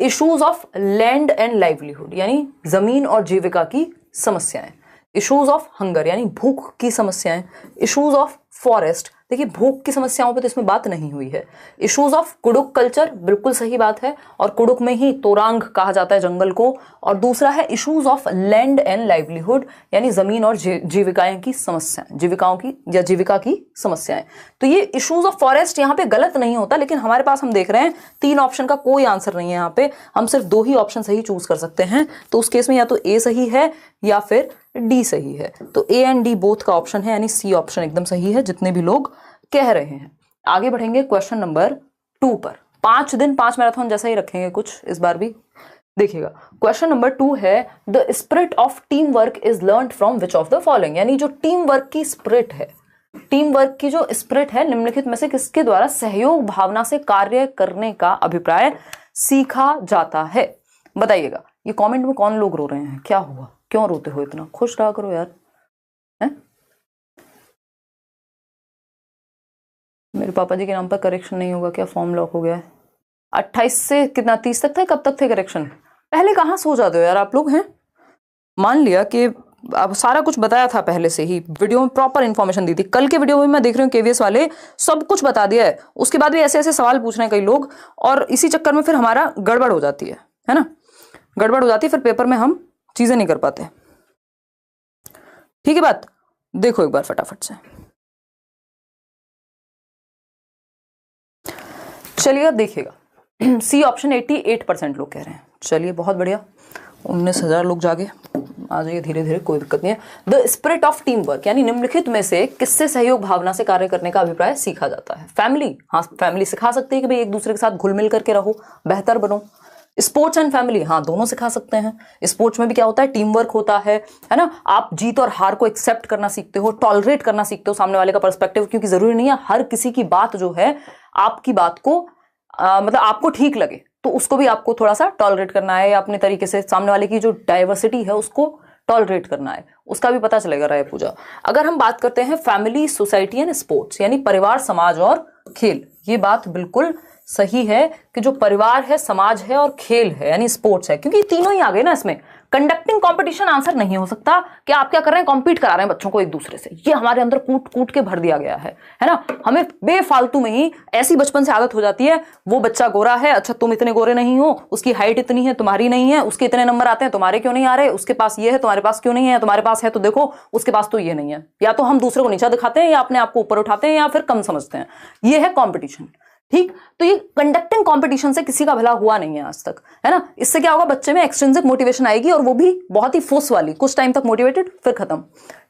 Issues of land and livelihood यानी जमीन और जीविका की समस्याएं, इश्यूज ऑफ हंगर यानी भूख की समस्याएं, इश्यूज ऑफ फॉरेस्ट, देखिए भूख की समस्याओं पे तो इसमें बात नहीं हुई है, इश्यूज ऑफ कुडुक कल्चर, बिल्कुल सही बात है, और कुडुक में ही तोरांग कहा जाता है जंगल को, और दूसरा है issues of land and livelihood यानी जमीन और जीविकाएं की समस्याएं, जीविकाओं की या जीविका की समस्याएं। तो ये इश्यूज ऑफ फॉरेस्ट यहाँ पे गलत नहीं होता, लेकिन हमारे पास हम देख रहे हैं 3 ऑप्शन का कोई आंसर नहीं है यहाँ पे, हम सिर्फ 2 ही ऑप्शन सही चूज कर सकते हैं, तो उस केस में या तो ए सही है या फिर डी सही है। तो ए एंड डी बोथ का ऑप्शन है, यानी सी ऑप्शन एकदम सही है जितने भी लोग कह रहे हैं। आगे बढ़ेंगे क्वेश्चन नंबर 2 पर। 5 दिन 5 मैराथन जैसा ही रखेंगे कुछ इस बार भी, देखिएगा। क्वेश्चन नंबर 2 है the spirit of team work is learned from which of the following, यानी जो टीम वर्क की स्पिरिट है, टीम वर्क की जो स्पिरिट है निम्नलिखित में से किसके द्वारा सहयोग भावना से कार्य करने का अभिप्राय सीखा जाता है, बताइएगा। ये कमेंट में कौन लोग रो रहे हैं, क्या हुआ, क्यों रोते हो इतना, खुश रहा करो यार, है? मेरे पापा जी के नाम पर करेक्शन नहीं होगा क्या, फॉर्म लॉक हो गया है? 28 से कितना 30 तक थे, कब तक थे करेक्शन? पहले कहाँ सो जाते हो यार आप लोग, हैं? मान लिया कि अब सारा कुछ बताया था पहले से ही, वीडियो में प्रॉपर इन्फॉर्मेशन दी थी, कल के वीडियो में मैं देख रही हूँ केवीएस वाले सब कुछ बता दिया है, उसके बाद भी ऐसे ऐसे सवाल पूछ रहे हैं कई लोग, और इसी चक्कर में फिर हमारा गड़बड़ हो जाती है ना, गड़बड़ हो जाती है, फिर पेपर में हम चीजें नहीं कर पाते। ठीक है बात, देखो एक बार फटाफट से, चलिए अब देखिएगा। सी ऑप्शन 88% लोग कह रहे हैं, चलिए बहुत बढ़िया, 19,000 लोग जागे, आ जाइए धीरे धीरे, कोई दिक्कत नहीं है। The spirit of team work यानी निम्नलिखित में से किससे सहयोग भावना से कार्य करने का अभिप्राय सीखा जाता है? फैमिली, हाँ फैमिली सिखा सकती है कि भाई एक दूसरे के साथ घुल मिल करके रहो, बेहतर बनो। स्पोर्ट्स एंड फैमिली, हाँ दोनों सिखा सकते हैं। स्पोर्ट्स में भी क्या होता है, टीम वर्क होता है ना, आप जीत और हार को एक्सेप्ट करना सीखते हो, टॉलरेट करना सीखते हो सामने वाले का पर्सपेक्टिव, क्योंकि जरूरी नहीं है हर किसी की बात जो है आपकी बात को मतलब आपको ठीक लगे, तो उसको भी आपको थोड़ा सा टॉलरेट करना है, या अपने तरीके से सामने वाले की जो डाइवर्सिटी है उसको टॉलरेट करना है, उसका भी पता चलेगा राय पूजा। अगर हम बात करते हैं फैमिली, सोसाइटी एंड स्पोर्ट्स यानी परिवार, समाज और खेल, ये बात बिल्कुल सही है कि जो परिवार है, समाज है और खेल है यानी स्पोर्ट्स है, क्योंकि तीनों ही आ गए ना इसमें। कंडक्टिंग कंपटीशन आंसर नहीं हो सकता कि आप क्या कर रहे हैं, कॉम्पीट करा रहे हैं बच्चों को एक दूसरे से, ये हमारे अंदर कूट कूट के भर दिया गया है ना। हमें बेफालतू में ही ऐसी बचपन से आदत हो जाती है, वो बच्चा गोरा है, अच्छा तुम इतने गोरे नहीं हो, उसकी हाइट इतनी है तुम्हारी नहीं है, उसके इतने नंबर आते हैं तुम्हारे क्यों नहीं आ रहे, उसके पास ये है तुम्हारे पास क्यों नहीं है, तुम्हारे पास है तो देखो उसके पास तो ये नहीं है। या तो हम दूसरे को नीचा दिखाते हैं, या अपने आप को ऊपर उठाते हैं, या फिर कम समझते हैं, ये है कॉम्पिटिशन। ठीक, तो ये कंडक्टिंग कंपटीशन से किसी का भला हुआ नहीं है आज तक, है ना। इससे क्या होगा, बच्चे में एक्सट्रिंसिक मोटिवेशन आएगी, और वो भी बहुत ही फोर्स वाली, कुछ टाइम तक मोटिवेटेड फिर खत्म।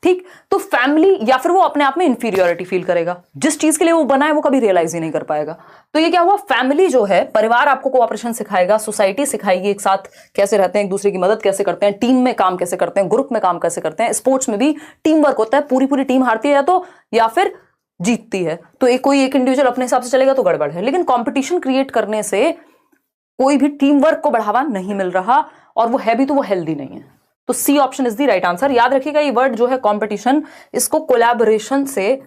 ठीक, तो फैमिली, या फिर वो अपने आप में इंफीरियोरिटी फील करेगा, जिस चीज के लिए वो बना है वो कभी रियलाइज ही नहीं कर पाएगा। तो ये क्या हुआ, फैमिली जो है, परिवार आपको कोऑपरेशन सिखाएगा, सोसाइटी सिखाएगी एक साथ कैसे रहते हैं, एक दूसरे की मदद कैसे करते हैं, टीम में काम कैसे करते हैं, ग्रुप में काम कैसे करते हैं। स्पोर्ट्स में भी टीम वर्क होता है, पूरी पूरी टीम हारती है या फिर जीतती है, तो कोई एक इंडिविजुअल अपने हिसाब से चलेगा तो गड़बड़ है। लेकिन कंपटीशन क्रिएट करने से कोई भी टीम वर्क को बढ़ावा नहीं मिल रहा, और वो है भी तो वो हेल्दी नहीं है। तो C option is the right answer. याद रखिएगा ये वर्ड जो है कंपटीशन, इसको कोलैबोरेशन से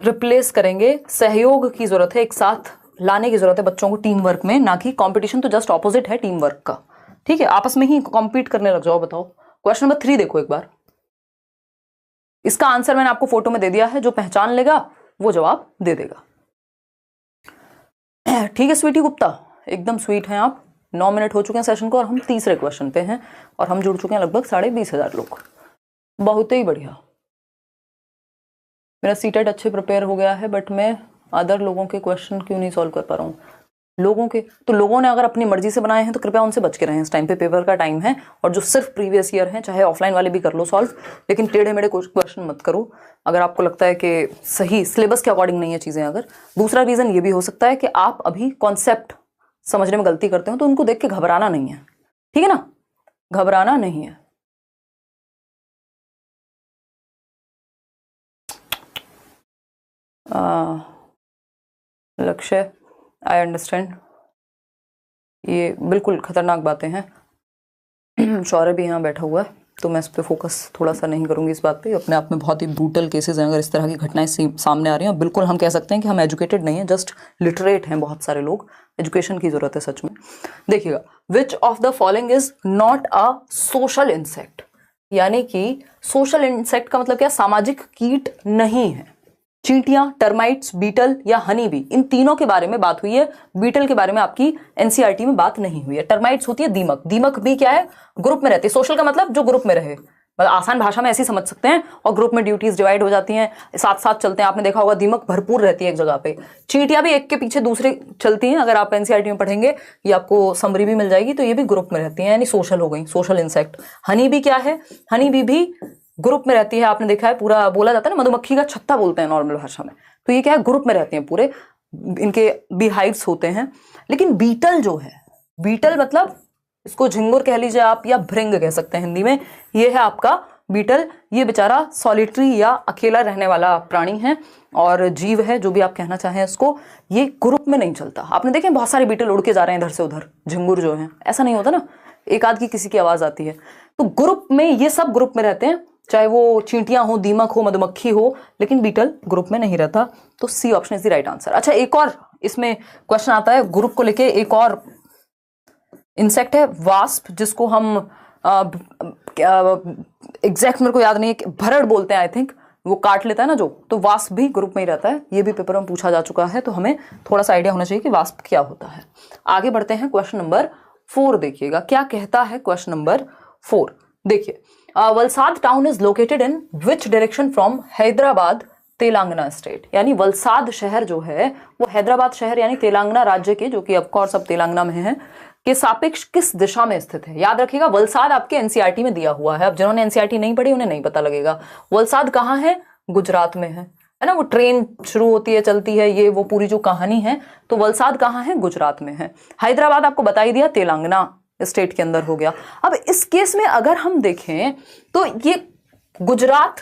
रिप्लेस करेंगे। सहयोग की जरूरत है, एक साथ लाने की जरूरत है बच्चों को टीम वर्क में, ना कि कंपटीशन तो जस्ट ऑपोजिट है टीम वर्क का। ठीक है, आपस में ही कॉम्पीट करने लग जाओ। बताओ क्वेश्चन नंबर 3 देखो एक बार, इसका आंसर मैंने आपको फोटो में दे दिया है, जो पहचान लेगा वो जवाब दे देगा। ठीक है स्वीटी गुप्ता, एकदम स्वीट हैं आप। 9 मिनट हो चुके हैं सेशन को, और हम तीसरे क्वेश्चन पे हैं, और हम जुड़ चुके हैं लगभग 20,500 लोग। बहुत ही बढ़िया, मेरा सीटेट अच्छे प्रिपेयर हो गया है, बट मैं अदर लोगों के क्वेश्चन क्यों नहीं सॉल्व कर पा रहा हूँ। लोगों के तो लोगों ने अगर अपनी मर्जी से बनाए हैं तो कृपया उनसे बच के रहें, इस टाइम पे पेपर का टाइम है, और जो सिर्फ प्रीवियस ईयर हैं, चाहे ऑफलाइन वाले भी कर लो सॉल्व, लेकिन टेढ़े मेढ़े क्वेश्चन मत करो अगर आपको लगता है कि सही सिलेबस के अकॉर्डिंग नहीं है चीज़ें। अगर दूसरा रीज़न ये भी हो सकता है कि आप अभी कॉन्सेप्ट समझने में गलती करते हो, तो उनको देख के घबराना नहीं है, ठीक है ना, घबराना नहीं है। लक्ष्य, आई अंडरस्टैंड, ये बिल्कुल खतरनाक बातें हैं। शौर्य भी यहाँ बैठा हुआ है, तो मैं इस पर फोकस थोड़ा सा नहीं करूंगी इस बात पे। अपने आप में बहुत ही ब्रूटल केसेस हैं, अगर इस तरह की घटनाएं सामने आ रही हैं। बिल्कुल हम कह सकते हैं कि हम एजुकेटेड नहीं हैं, जस्ट लिटरेट हैं बहुत सारे लोग। एजुकेशन की जरूरत है सच में। देखिएगा, विच of the following is not a social insect, यानी कि सोशल इंसेक्ट का मतलब क्या, सामाजिक कीट नहीं है। चींटियां, टर्माइट्स, बीटल या हनी बी, इन तीनों के बारे में बात हुई है। बीटल के बारे में आपकी एनसीईआरटी में बात नहीं हुई है। टर्माइट्स होती है दीमक, दीमक भी क्या है, ग्रुप में रहती है। सोशल का मतलब जो ग्रुप में रहे, मतलब आसान भाषा में ऐसी समझ सकते हैं। और ग्रुप में ड्यूटीज डिवाइड हो जाती हैं, साथ साथ चलते हैं। आपने देखा होगा दीमक भरपूर रहती है एक जगह पे। चींटियां भी एक के पीछे दूसरे चलती हैं, अगर आप एनसीईआरटी में पढ़ेंगे ये आपको समरी भी मिल जाएगी। तो ये भी ग्रुप में रहती है, यानी सोशल हो गई, सोशल इंसेक्ट। हनी बी क्या है, हनी बी भी ग्रुप में रहती है। आपने देखा है, पूरा बोला जाता है ना, मधुमक्खी का छत्ता बोलते हैं नॉर्मल भाषा में। तो ये क्या है, ग्रुप में रहते हैं पूरे, इनके बीहाइव्स होते हैं। लेकिन बीटल जो है, बीटल मतलब इसको झिंगुर कह लीजिए आप, या भृंग कह सकते हैं हिंदी में। ये है आपका बीटल। ये बेचारा सॉलिटरी या अकेला रहने वाला प्राणी है और जीव है, जो भी आप कहना चाहें इसको। ये ग्रुप में नहीं चलता। आपने देखे बहुत सारे बीटल उड़ के जा रहे हैं इधर से उधर, झिंगुर जो है, ऐसा नहीं होता ना, एक आध की किसी की आवाज आती है। तो ग्रुप में, ये सब ग्रुप में रहते हैं, चाहे वो चींटियां हो, दीमक हो, मधुमक्खी हो, लेकिन बीटल ग्रुप में नहीं रहता। तो C option is the right answer. अच्छा, एक और इसमें क्वेश्चन आता है ग्रुप को लेके। एक और इंसेक्ट है वास्प, जिसको हम एग्जैक्ट मेरे को याद नहीं है, भरड़ बोलते हैं आई थिंक, वो काट लेता है ना जो, तो वास्प भी ग्रुप में ही रहता है। ये भी पेपर में पूछा जा चुका है, तो हमें थोड़ा सा आइडिया होना चाहिए कि वास्प क्या होता है। आगे बढ़ते हैं, क्वेश्चन नंबर 4 देखिएगा क्या कहता है। क्वेश्चन नंबर 4 देखिए, Valsad town is located in which direction from Hyderabad Telangana state, यानी वलसाद शहर जो है वो हैदराबाद शहर यानी तेलंगाना राज्य के, जो कि ऑफकोर्स अब तेलंगाना में है, के सापेक्ष किस दिशा में स्थित है। याद रखिएगा, वलसाद आपके एनसीईआरटी में दिया हुआ है। अब जिन्होंने एनसीईआरटी नहीं पढ़ी उन्हें नहीं पता लगेगा। वलसाद कहाँ है, गुजरात में है ना। वो ट्रेन शुरू होती है, चलती है, ये वो पूरी जो कहानी है। तो वलसाद कहाँ है, गुजरात में है। हैदराबाद आपको बता ही दिया, तेलंगाना स्टेट के अंदर हो गया। अब इस केस में अगर हम देखें तो ये गुजरात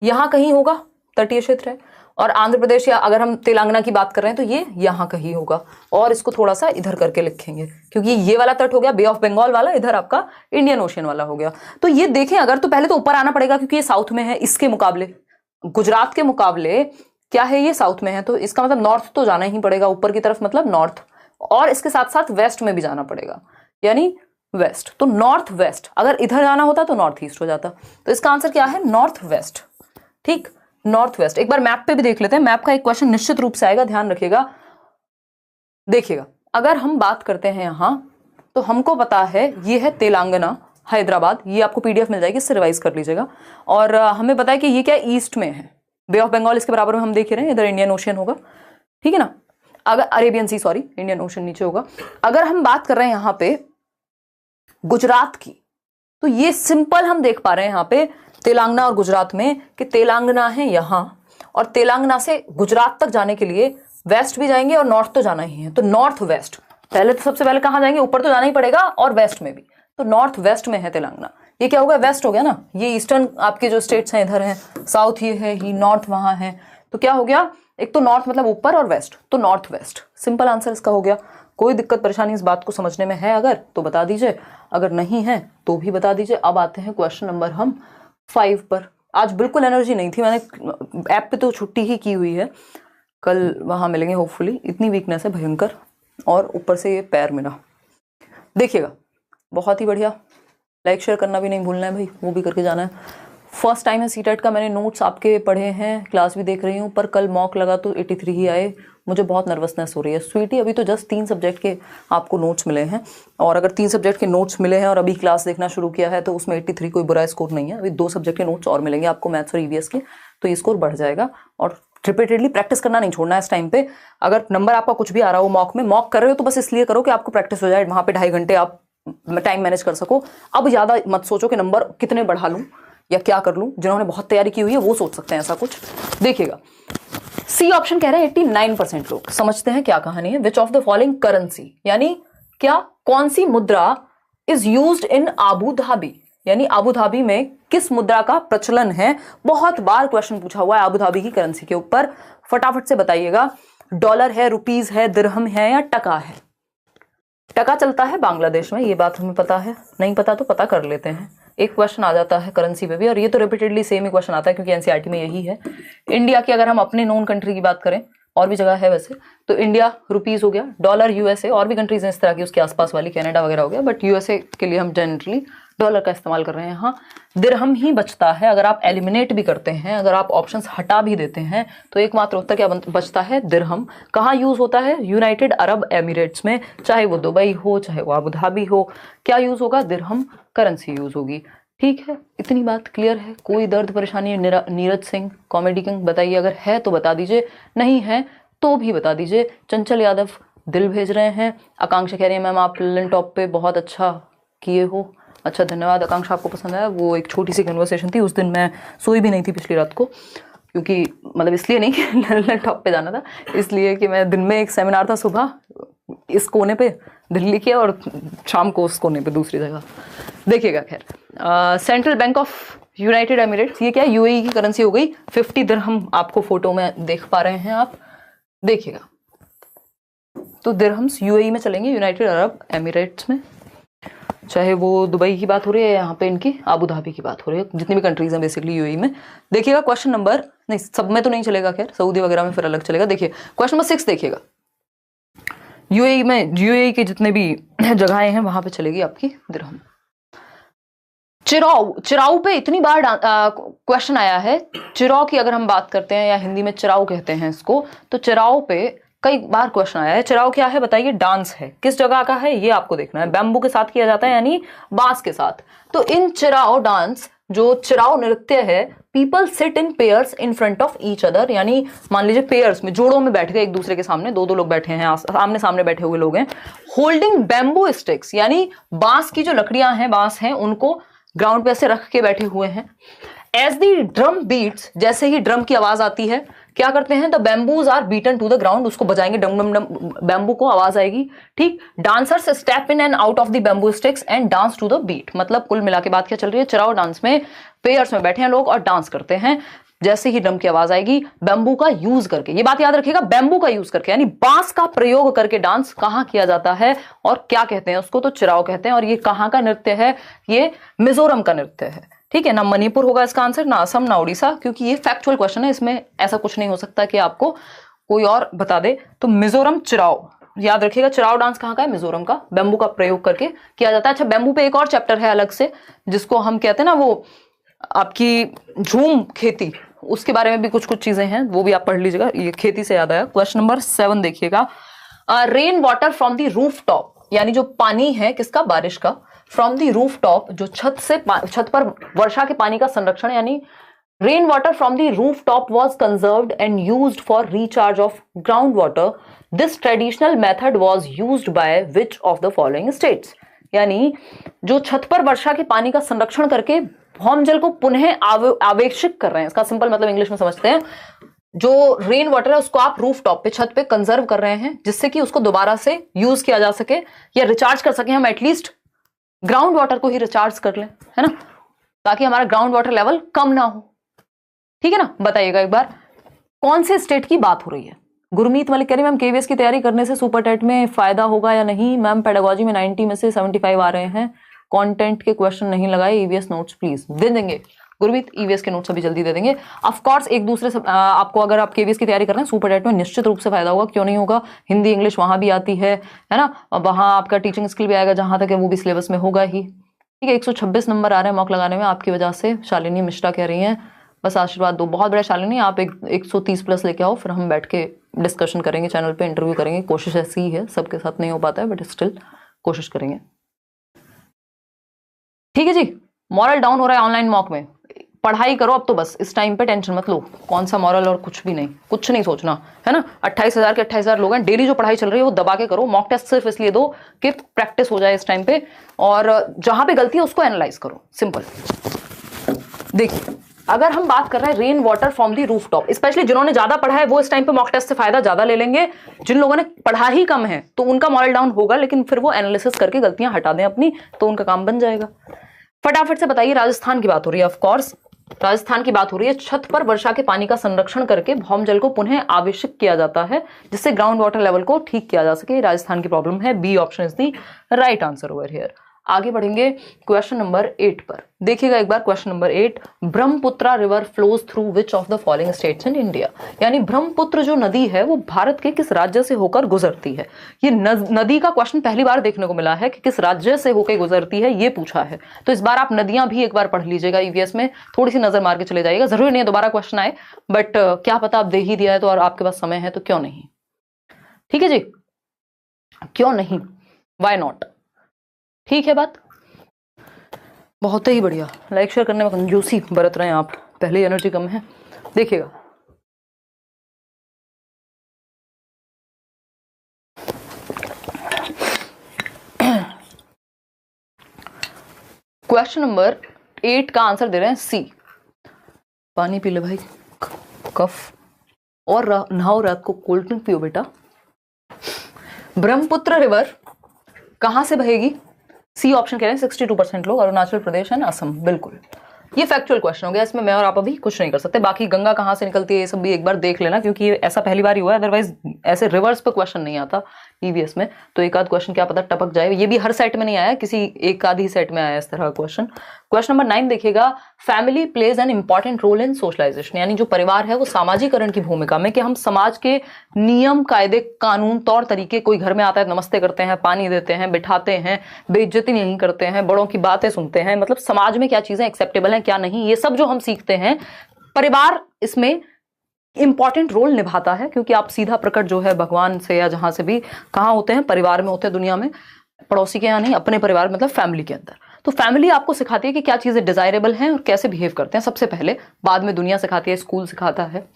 यहां कहीं होगा, तटीय क्षेत्र है, और आंध्र प्रदेश, या अगर हम तेलंगाना की बात कर रहे हैं तो ये यहां कहीं होगा। और इसको थोड़ा सा इधर करके लिखेंगे, क्योंकि ये वाला तट हो गया बे ऑफ बंगाल वाला, इधर आपका इंडियन ओशियन वाला हो गया। तो ये देखें अगर, तो पहले तो ऊपर आना पड़ेगा क्योंकि ये साउथ में है। इसके मुकाबले, गुजरात के मुकाबले क्या है, ये साउथ में है। तो इसका मतलब नॉर्थ तो जाना ही पड़ेगा ऊपर की तरफ, मतलब नॉर्थ, और इसके साथ साथ वेस्ट में भी जाना पड़ेगा, यानी वेस्ट। तो नॉर्थ वेस्ट, अगर इधर जाना होता तो नॉर्थ ईस्ट हो जाता। तो इसका आंसर क्या है, नॉर्थ वेस्ट। ठीक, नॉर्थ वेस्ट। एक बार मैप पे भी देख लेते हैं, मैप का एक क्वेश्चन निश्चित रूप से आएगा, ध्यान रखिएगा। देखिएगा, अगर हम बात करते हैं यहां, तो हमको पता है ये है तेलंगाना, हैदराबाद, ये आपको पीडीएफ मिल जाएगी, इससे रिवाइज कर लीजिएगा। और हमें पता है कि ये क्या ईस्ट में है, बे ऑफ बंगाल इसके बराबर में हम देख रहे हैं, इधर इंडियन ओशियन होगा, ठीक है ना। अगर अरेबियन सी, सॉरी, इंडियन ओशियन नीचे होगा। अगर हम बात कर रहे हैं यहां पे गुजरात की, तो ये सिंपल हम देख पा रहे हैं यहां पे तेलंगाना और गुजरात में कि तेलंगाना है यहां, और तेलंगाना से गुजरात तक जाने के लिए वेस्ट भी जाएंगे और नॉर्थ तो जाना ही है। तो नॉर्थ वेस्ट, पहले तो सबसे पहले कहां जाएंगे, ऊपर तो जाना ही पड़ेगा, और वेस्ट में भी। तो नॉर्थ वेस्ट में है तेलंगाना। ये क्या होगा, वेस्ट हो गया ना। ये ईस्टर्न आपके जो स्टेट्स हैं इधर हैं, साउथ ये है, ये नॉर्थ वहां है। तो क्या हो गया, एक तो नॉर्थ मतलब ऊपर, और वेस्ट, तो नॉर्थ वेस्ट। सिंपल आंसर इसका हो गया। कोई दिक्कत परेशानी इस बात को समझने में है अगर, तो बता दीजिए, अगर नहीं है तो भी बता दीजिए। अब आते हैं क्वेश्चन नंबर हम 5 पर। आज बिल्कुल एनर्जी नहीं थी, मैंने ऐप पे तो छुट्टी ही की हुई है, कल वहां मिलेंगे होपफुली। इतनी वीकनेस है भयंकर, और ऊपर से ये पैर मेरा। देखिएगा, बहुत ही बढ़िया। लाइक शेयर करना भी नहीं भूलना है भाई, वो भी करके जाना है। फर्स्ट टाइम है सीटेट का, मैंने नोट्स आपके पढ़े हैं, क्लास भी देख रही हूँ, पर कल मॉक लगा तो 83 ही आए। मुझे बहुत नर्वसनेस हो रही है स्वीटी। अभी तो जस्ट 3 सब्जेक्ट के आपको नोट्स मिले हैं, और अगर 3 सब्जेक्ट के नोट्स मिले हैं और अभी क्लास देखना शुरू किया है तो उसमें 83 कोई बुरा स्कोर नहीं है। अभी 2 सब्जेक्ट के नोट्स और मिलेंगे आपको, मैथ्स और ईवीएस के, तो ये स्कोर बढ़ जाएगा। और रिपीटेडली प्रैक्टिस करना नहीं छोड़ना है इस टाइम पे। अगर नंबर आपका कुछ भी आ रहा हो मॉक में, मॉक कर रहे हो तो बस इसलिए करो कि आपको प्रैक्टिस हो जाए, वहां पे 2.5 घंटे आप टाइम मैनेज कर सको। अब ज्यादा मत सोचो कि नंबर कितने बढ़ा लूं या क्या कर लूं। जिन्होंने बहुत तैयारी की हुई है वो सोच सकते हैं ऐसा कुछ। देखिएगा, सी ऑप्शन कह रहे हैं 89% लोग। समझते हैं क्या कहानी है। Which of the following currency, यानी क्या, कौन सी मुद्रा is used in Abu Dhabi, यानी आबू धाबी में किस मुद्रा का प्रचलन है। बहुत बार क्वेश्चन पूछा हुआ है आबू धाबी की करेंसी के ऊपर, फटाफट से बताइएगा। डॉलर है, रुपीज है, दिरहम है, या टका है। टका चलता है बांग्लादेश में, ये बात हमें पता है, नहीं पता तो पता कर लेते हैं। एक क्वेश्चन आ जाता है करेंसी पे भी, और ये तो रिपीटेडली सेम ही क्वेश्चन आता है क्योंकि एनसीईआरटी में यही है। इंडिया की अगर हम अपने नोन कंट्री की बात करें, और भी जगह है वैसे, तो इंडिया रुपीस हो गया, डॉलर यूएसए, और भी कंट्रीज हैं इस तरह की उसके आसपास वाली, कनाडा वगैरह हो गया, बट यूएसए के लिए हम जनरली डॉलर का इस्तेमाल कर रहे हैं। हाँ, दिरहम ही बचता है। अगर आप एलिमिनेट भी करते हैं, अगर आप ऑप्शंस हटा भी देते हैं, तो एकमात्र उत्तर क्या बचता है? दिरहम। कहाँ यूज होता है? यूनाइटेड अरब एमिरेट्स में, चाहे वो दुबई हो, चाहे वो अबू धाबी हो, क्या यूज होगा? दिरहम करेंसी यूज होगी। ठीक है, इतनी बात क्लियर है? कोई दर्द परेशानी? नीरज सिंह कॉमेडी किंग बताइए, अगर है तो बता दीजिए, नहीं है तो भी बता दीजिए। चंचल यादव दिल भेज रहे हैं। आकांक्षा कह रही है मैम आप लिन टॉप पे बहुत अच्छा किए हो। अच्छा, धन्यवाद आकांक्षा, आपको पसंद आया। वो एक छोटी सी कन्वर्सेशन थी, उस दिन मैं सोई भी नहीं थी पिछली रात को, क्योंकि मतलब इसलिए नहीं कि लिन टॉप पे जाना था, इसलिए कि मैं दिन में एक सेमिनार था सुबह इस कोने पे दिल्ली के, और शाम को उस कोने पे दूसरी जगह। देखिएगा, खैर central bank of United Emirates, ये क्या है? यूएई की करेंसी हो गई। 50 दिरहम आपको फोटो में देख पा रहे हैं आप, देखिएगा। तो दिरहम्स यूएई में चलेंगे, यूनाइटेड अरब एमिरेट्स में, चाहे वो दुबई की बात हो रही है, यहाँ पे इनकी अबू धाबी की बात हो रही है, जितनी भी कंट्रीज हैं बेसिकली यूएई में। देखिएगा क्वेश्चन नंबर, नहीं सब में तो नहीं चलेगा, खैर सऊदी वगैरह में फिर अलग चलेगा। देखिए क्वेश्चन नंबर 6 देखिएगा। यूएई में, यूएई के जितने भी जगहें हैं वहां पे चलेगी आपकी दिरहम। चिराऊ, चिराऊ पे इतनी बार क्वेश्चन आया है। चिराऊ की अगर हम बात करते हैं, या हिंदी में चिराऊ कहते हैं इसको, तो चिराऊ पे कई बार क्वेश्चन आया है। चिराऊ क्या है बताइए? डांस है। किस जगह का है ये आपको देखना है। बैम्बू के साथ किया जाता है, यानी बांस के साथ। तो इन चिराऊ डांस, जो चिराऊ नृत्य है, people sit in pairs in front of each other, यानी मान लीजिए पेयर्स में, जोड़ों में बैठ गए एक दूसरे के सामने, दो लोग बैठे हैं, आमने सामने बैठे हुए लोग हैं। होल्डिंग बैम्बू स्टिक्स, यानी बांस की जो लकड़ियां हैं, बांस हैं, उनको ग्राउंड पे ऐसे रख के बैठे हुए हैं। एज द ड्रम बीट्स, जैसे ही ड्रम की आवाज आती है, क्या करते हैं? The bamboos are beaten to the ground, उसको बजाएंगे, डम डम डम, बैम्बू को आवाज आएगी। ठीक, dancers step in and out of the bamboo sticks and dance to the beat. मतलब कुल मिला के बात क्या चल रही है? चिराऊ डांस में पेयर्स में बैठे हैं लोग और डांस करते हैं। जैसे ही ड्रम की आवाज आएगी, बैम्बू का यूज करके, ये बात याद रखिएगा, बैम्बू का यूज करके, यानी बांस का प्रयोग करके डांस कहां किया जाता है और क्या कहते हैं उसको? तो चिराऊ कहते हैं। और ये कहां का नृत्य है? ये मिजोरम का नृत्य है। ठीक है, ना मणिपुर होगा इसका आंसर, ना असम, ना उड़ीसा, क्योंकि ये फैक्चुअल क्वेश्चन है, इसमें ऐसा कुछ नहीं हो सकता कि आपको कोई और बता दे। तो मिजोरम चिराऊ याद रखिएगा। चिराऊ डांस कहाँ का है? मिजोरम का। बैम्बू का प्रयोग करके किया जाता है। अच्छा, बैम्बू पे एक और चैप्टर है अलग से, जिसको हम कहते हैं ना, वो आपकी झूम खेती, उसके बारे में भी कुछ चीजें हैं, वो भी आप पढ़ लीजिएगा। ये खेती से याद आया। क्वेश्चन नंबर 7 देखिएगा। Rain water from the roof top, यानी जो पानी है किसका? बारिश का। फ्रॉम द रूफ टॉप, जो छत पर वर्षा के पानी का संरक्षण, यानी rain water from the roof top was conserved and used for recharge of ground water. This traditional method was used by which of the following states, यानी जो छत पर वर्षा के पानी का संरक्षण करके भौम जल को पुनः आवेशित कर रहे हैं, इसका सिंपल मतलब इंग्लिश में समझते हैं। जो रेन वाटर है उसको आप रूफ टॉप पे, छत पे कंजर्व कर रहे हैं, जिससे कि उसको दोबारा से यूज किया जा सके या रिचार्ज कर सके। हम एटलीस्ट ग्राउंड वाटर को ही रिचार्ज कर लें, है ना, ताकि हमारा ग्राउंड वाटर लेवल कम ना हो। ठीक है ना? बताइएगा एक बार, कौन से स्टेट की बात हो रही है? गुरमीत मलिक कह रही मैम केवीएस की तैयारी करने से सुपर टेट में फायदा होगा या नहीं? मैम पेडागोजी में 90 में से 75 आ रहे हैं। कंटेंट के क्वेश्चन नहीं लगाए, ईवीएस नोट्स प्लीज। दे देंगे गुरमीत, ईवीएस के नोट्स अभी जल्दी दे देंगे। ऑफ कोर्स एक दूसरे से आपको, अगर आप केवीएस की तैयारी कर रहे हैं सुपर टेट में, निश्चित रूप से फायदा होगा, क्यों नहीं होगा। हिंदी इंग्लिश वहां भी आती है ना, वहां आपका टीचिंग स्किल भी आएगा, जहां तक है वो भी सिलेबस में होगा ही। ठीक है, 126 नंबर आ रहे हैं मॉक लगाने में आपकी वजह से। शालिनी मिश्रा कह रही हैं बस आशीर्वाद दो। बहुत बड़ा शालिनी, आप 130 प्लस लेके आओ, फिर हम बैठ के डिस्कशन करेंगे, चैनल पे इंटरव्यू करेंगे। कोशिश ऐसी ही है, सबके साथ नहीं हो पाता है, बट स्टिल कोशिश करेंगे। ठीक है जी, मॉरल डाउन हो रहा है ऑनलाइन मॉक में, पढ़ाई करो अब तो बस, इस टाइम पे टेंशन मत लो। कौन सा मॉरल और कुछ भी नहीं, कुछ नहीं सोचना, है ना। 28,000 के 28,000 लोग हैं, डेली जो पढ़ाई चल रही है वो दबा के करो। मॉक टेस्ट सिर्फ इसलिए दो कि प्रैक्टिस हो जाए इस टाइम पे, और जहां पे गलती है उसको एनालाइज करो, सिंपल। देखिए, अगर हम बात कर रहे हैं rain water from the roof top, specially जिन्होंने ज्यादा पढ़ा है वो इस टाइम पे मॉक टेस्ट से फायदा ज्यादा ले लेंगे। जिन लोगों ने पढ़ा ही कम है तो उनका मॉरल डाउन होगा, लेकिन फिर वो एनालिसिस करके गलतियां हटा दें अपनी, तो उनका काम बन जाएगा। फटाफट से बताइए, राजस्थान की बात हो रही है, ऑफ कोर्स राजस्थान की बात हो रही है। छत पर वर्षा के पानी का संरक्षण करके भौम जल को पुनः आवेशित किया जाता है, जिससे ग्राउंड वाटर लेवल को ठीक किया जा सके। राजस्थान की प्रॉब्लम है। B option is the right answer over here. आगे बढ़ेंगे क्वेश्चन नंबर 8 पर। देखिएगा एक बार question number 8, Brahmaputra river flows through which of the following states in India. यानी ब्रह्मपुत्र जो नदी है वो भारत के किस राज्य से होकर गुजरती है। ये नदी का क्वेश्चन पहली बार देखने को मिला है कि किस राज्य से होकर गुजरती है, ये पूछा है। तो इस बार आप नदियां भी एक बार पढ़ लीजिएगा, ईवीएस में थोड़ी सी नजर मार के चले जाइएगा। जरूरी नहीं है दोबारा क्वेश्चन आए, बट क्या पता आप दे ही दिया है तो और आपके पास समय है तो क्यों नहीं। ठीक है जी, क्यों नहीं, वाई नॉट। ठीक है बात, बहुत ही बढ़िया। लाइक शेयर करने में कंजूसी बरत रहे हैं आप, पहले एनर्जी कम है। देखिएगा क्वेश्चन नंबर 8 का आंसर दे रहे हैं सी। पानी पी ले भाई, कफ, और नहाओ रात को, कोल्ड ड्रिंक पियो बेटा। ब्रह्मपुत्र रिवर कहां से बहेगी? सी ऑप्शन कह रहे हैं 62% लोग, अरुणाचल प्रदेश एंड असम। बिल्कुल, ये फैक्चुअल क्वेश्चन हो गया, इसमें मैं और आप अभी कुछ नहीं कर सकते। बाकी गंगा कहां से निकलती है ये सब भी एक बार देख लेना, क्योंकि ऐसा पहली बार ही हुआ है, अदरवाइज ऐसे रिवर्स पे क्वेश्चन नहीं आता ईवीएस में। तो एक आध क्वेश्चन क्या पता टपक जाए, ये भी हर सेट में नहीं आया, किसी एक आध ही सेट में आया इस तरह का क्वेश्चन। क्वेश्चन नंबर 9 देखिएगा, family plays an important role in socialisation. यानी जो परिवार है वो सामाजिकरण की भूमिका में, कि हम समाज के नियम कायदे कानून तौर तरीके, कोई घर में आता है नमस्ते करते हैं, पानी देते हैं, बिठाते हैं, बेइज्जती नहीं करते हैं, बड़ों की बातें सुनते हैं, मतलब समाज में क्या चीजें एक्सेप्टेबल हैं क्या नहीं, ये सब जो हम सीखते हैं, परिवार इसमें इंपॉर्टेंट रोल निभाता है। क्योंकि आप सीधा प्रकट जो है भगवान से या जहां से भी कहां होते हैं, परिवार में होते हैं दुनिया में, पड़ोसी के यहाँ नहीं, अपने परिवार मतलब फैमिली के अंदर। तो फैमिली आपको सिखाती है कि क्या चीजें डिजायरेबल हैं और कैसे बिहेव करते हैं सबसे पहले, बाद में दुनिया सिखाती है, स्कूल सिखाता है।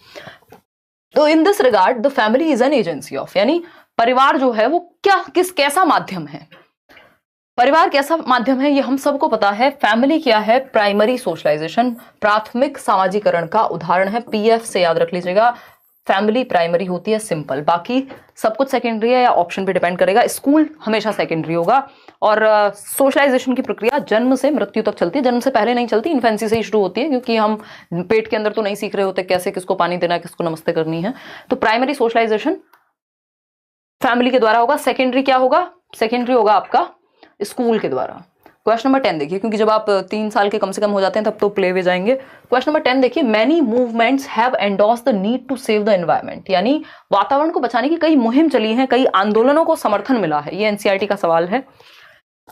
तो in this regard the family is an agency of, यानी परिवार जो है वो कैसा माध्यम है, परिवार कैसा माध्यम है ये हम सबको पता है। फैमिली क्या है? प्राइमरी सोशलाइजेशन, प्राथमिक सामाजिकरण का उदाहरण है। पीएफ से याद रख लीजिएगा, फैमिली प्राइमरी होती है, सिंपल, बाकी सब कुछ सेकेंडरी है या ऑप्शन पे डिपेंड करेगा। स्कूल हमेशा सेकेंडरी होगा। और सोशलाइजेशन की प्रक्रिया जन्म से मृत्यु तक चलती है, जन्म से पहले नहीं चलती, इन्फेंसी से ही शुरू होती है, क्योंकि हम पेट के अंदर तो नहीं सीख रहे होते कैसे किसको पानी देना है, किसको नमस्ते करनी है। तो प्राइमरी सोशलाइजेशन फैमिली के द्वारा होगा। सेकेंडरी क्या होगा? सेकेंडरी होगा आपका स्कूल के द्वारा। क्वेश्चन नंबर 10 देखिए, क्योंकि जब आप 3 साल के कम से कम हो जाते हैं तब तो प्ले वे जाएंगे। क्वेश्चन नंबर 10 देखिए, many movements have endorsed the need to save the environment. यानी वातावरण को बचाने की कई मुहिम चली हैं, कई आंदोलनों को समर्थन मिला है। ये एनसीईआरटी का सवाल है।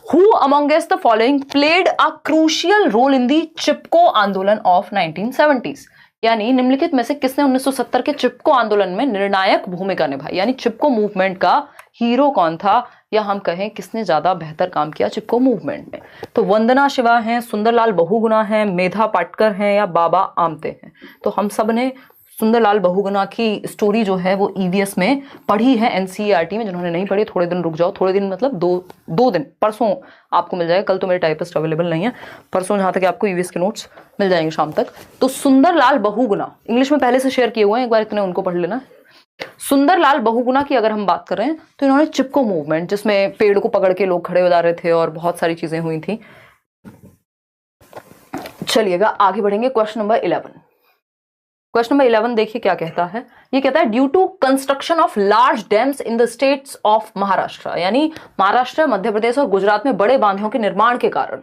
Who amongst the following played a crucial role in the Chipko andolan of 1970s। यानी निम्नलिखित में से किसने 1970 के चिपको आंदोलन में निर्णायक भूमिका निभाई। यानी चिपको मूवमेंट का हीरो कौन था, या हम कहें किसने ज्यादा बेहतर काम किया चिपको मूवमेंट में। तो वंदना शिवा हैं, सुंदरलाल बहुगुणा हैं, मेधा पाटकर हैं, या बाबा आमते हैं। तो हम सब ने सुंदरलाल बहुगुणा की स्टोरी जो है वो ईवीएस में पढ़ी है, एनसीईआरटी में। जिन्होंने नहीं पढ़ी थोड़े दिन रुक जाओ, थोड़े दिन मतलब दो दिन, परसों आपको मिल जाएगा, कल तो मेरे टाइपिस्ट अवेलेबल नहीं है, परसों जहां तक आपको ईवीएस के नोट्स मिल जाएंगे शाम तक। तो सुंदरलाल बहुगुणा इंग्लिश में पहले से शेयर किए हुए हैं, एक बार इतने उनको पढ़ लेना। सुंदरलाल बहुगुणा की अगर हम बात कर रहे हैं तो इन्होंने चिपको मूवमेंट, जिसमें पेड़ को पकड़ के लोग खड़े हो जा रहे थे और बहुत सारी चीजें हुई थी। चलिएगा आगे बढ़ेंगे। Question number 11। क्वेश्चन नंबर 11 देखिए क्या कहता है। ये कहता है, due to construction of large dams in the states of Maharashtra. यानी महाराष्ट्र, मध्य प्रदेश और गुजरात में बड़े बांधों के निर्माण के कारण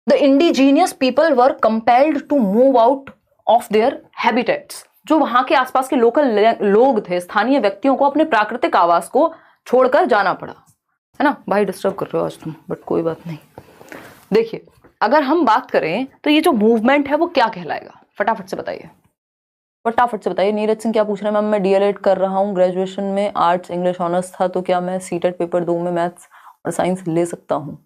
the indigenous people were compelled to move out of their habitats. जो वहां के आसपास के लोकल लोग थे, स्थानीय व्यक्तियों को अपने प्राकृतिक आवास को छोड़कर जाना पड़ा। है ना भाई, डिस्टर्ब कर रहे हो आज तुम, बट कोई बात नहीं। देखिए अगर हम बात करें तो ये जो मूवमेंट है वो क्या कहलाएगा, फटाफट से बताइए, फटाफट से बताइए। नीरज सिंह क्या पूछ रहे हैं, मैम मैं डीएलएड कर रहा हूँ, ग्रेजुएशन में आर्ट्स इंग्लिश ऑनर्स था, तो क्या मैं सीटेट पेपर 2 में मैथ्स और साइंस ले सकता हूँ?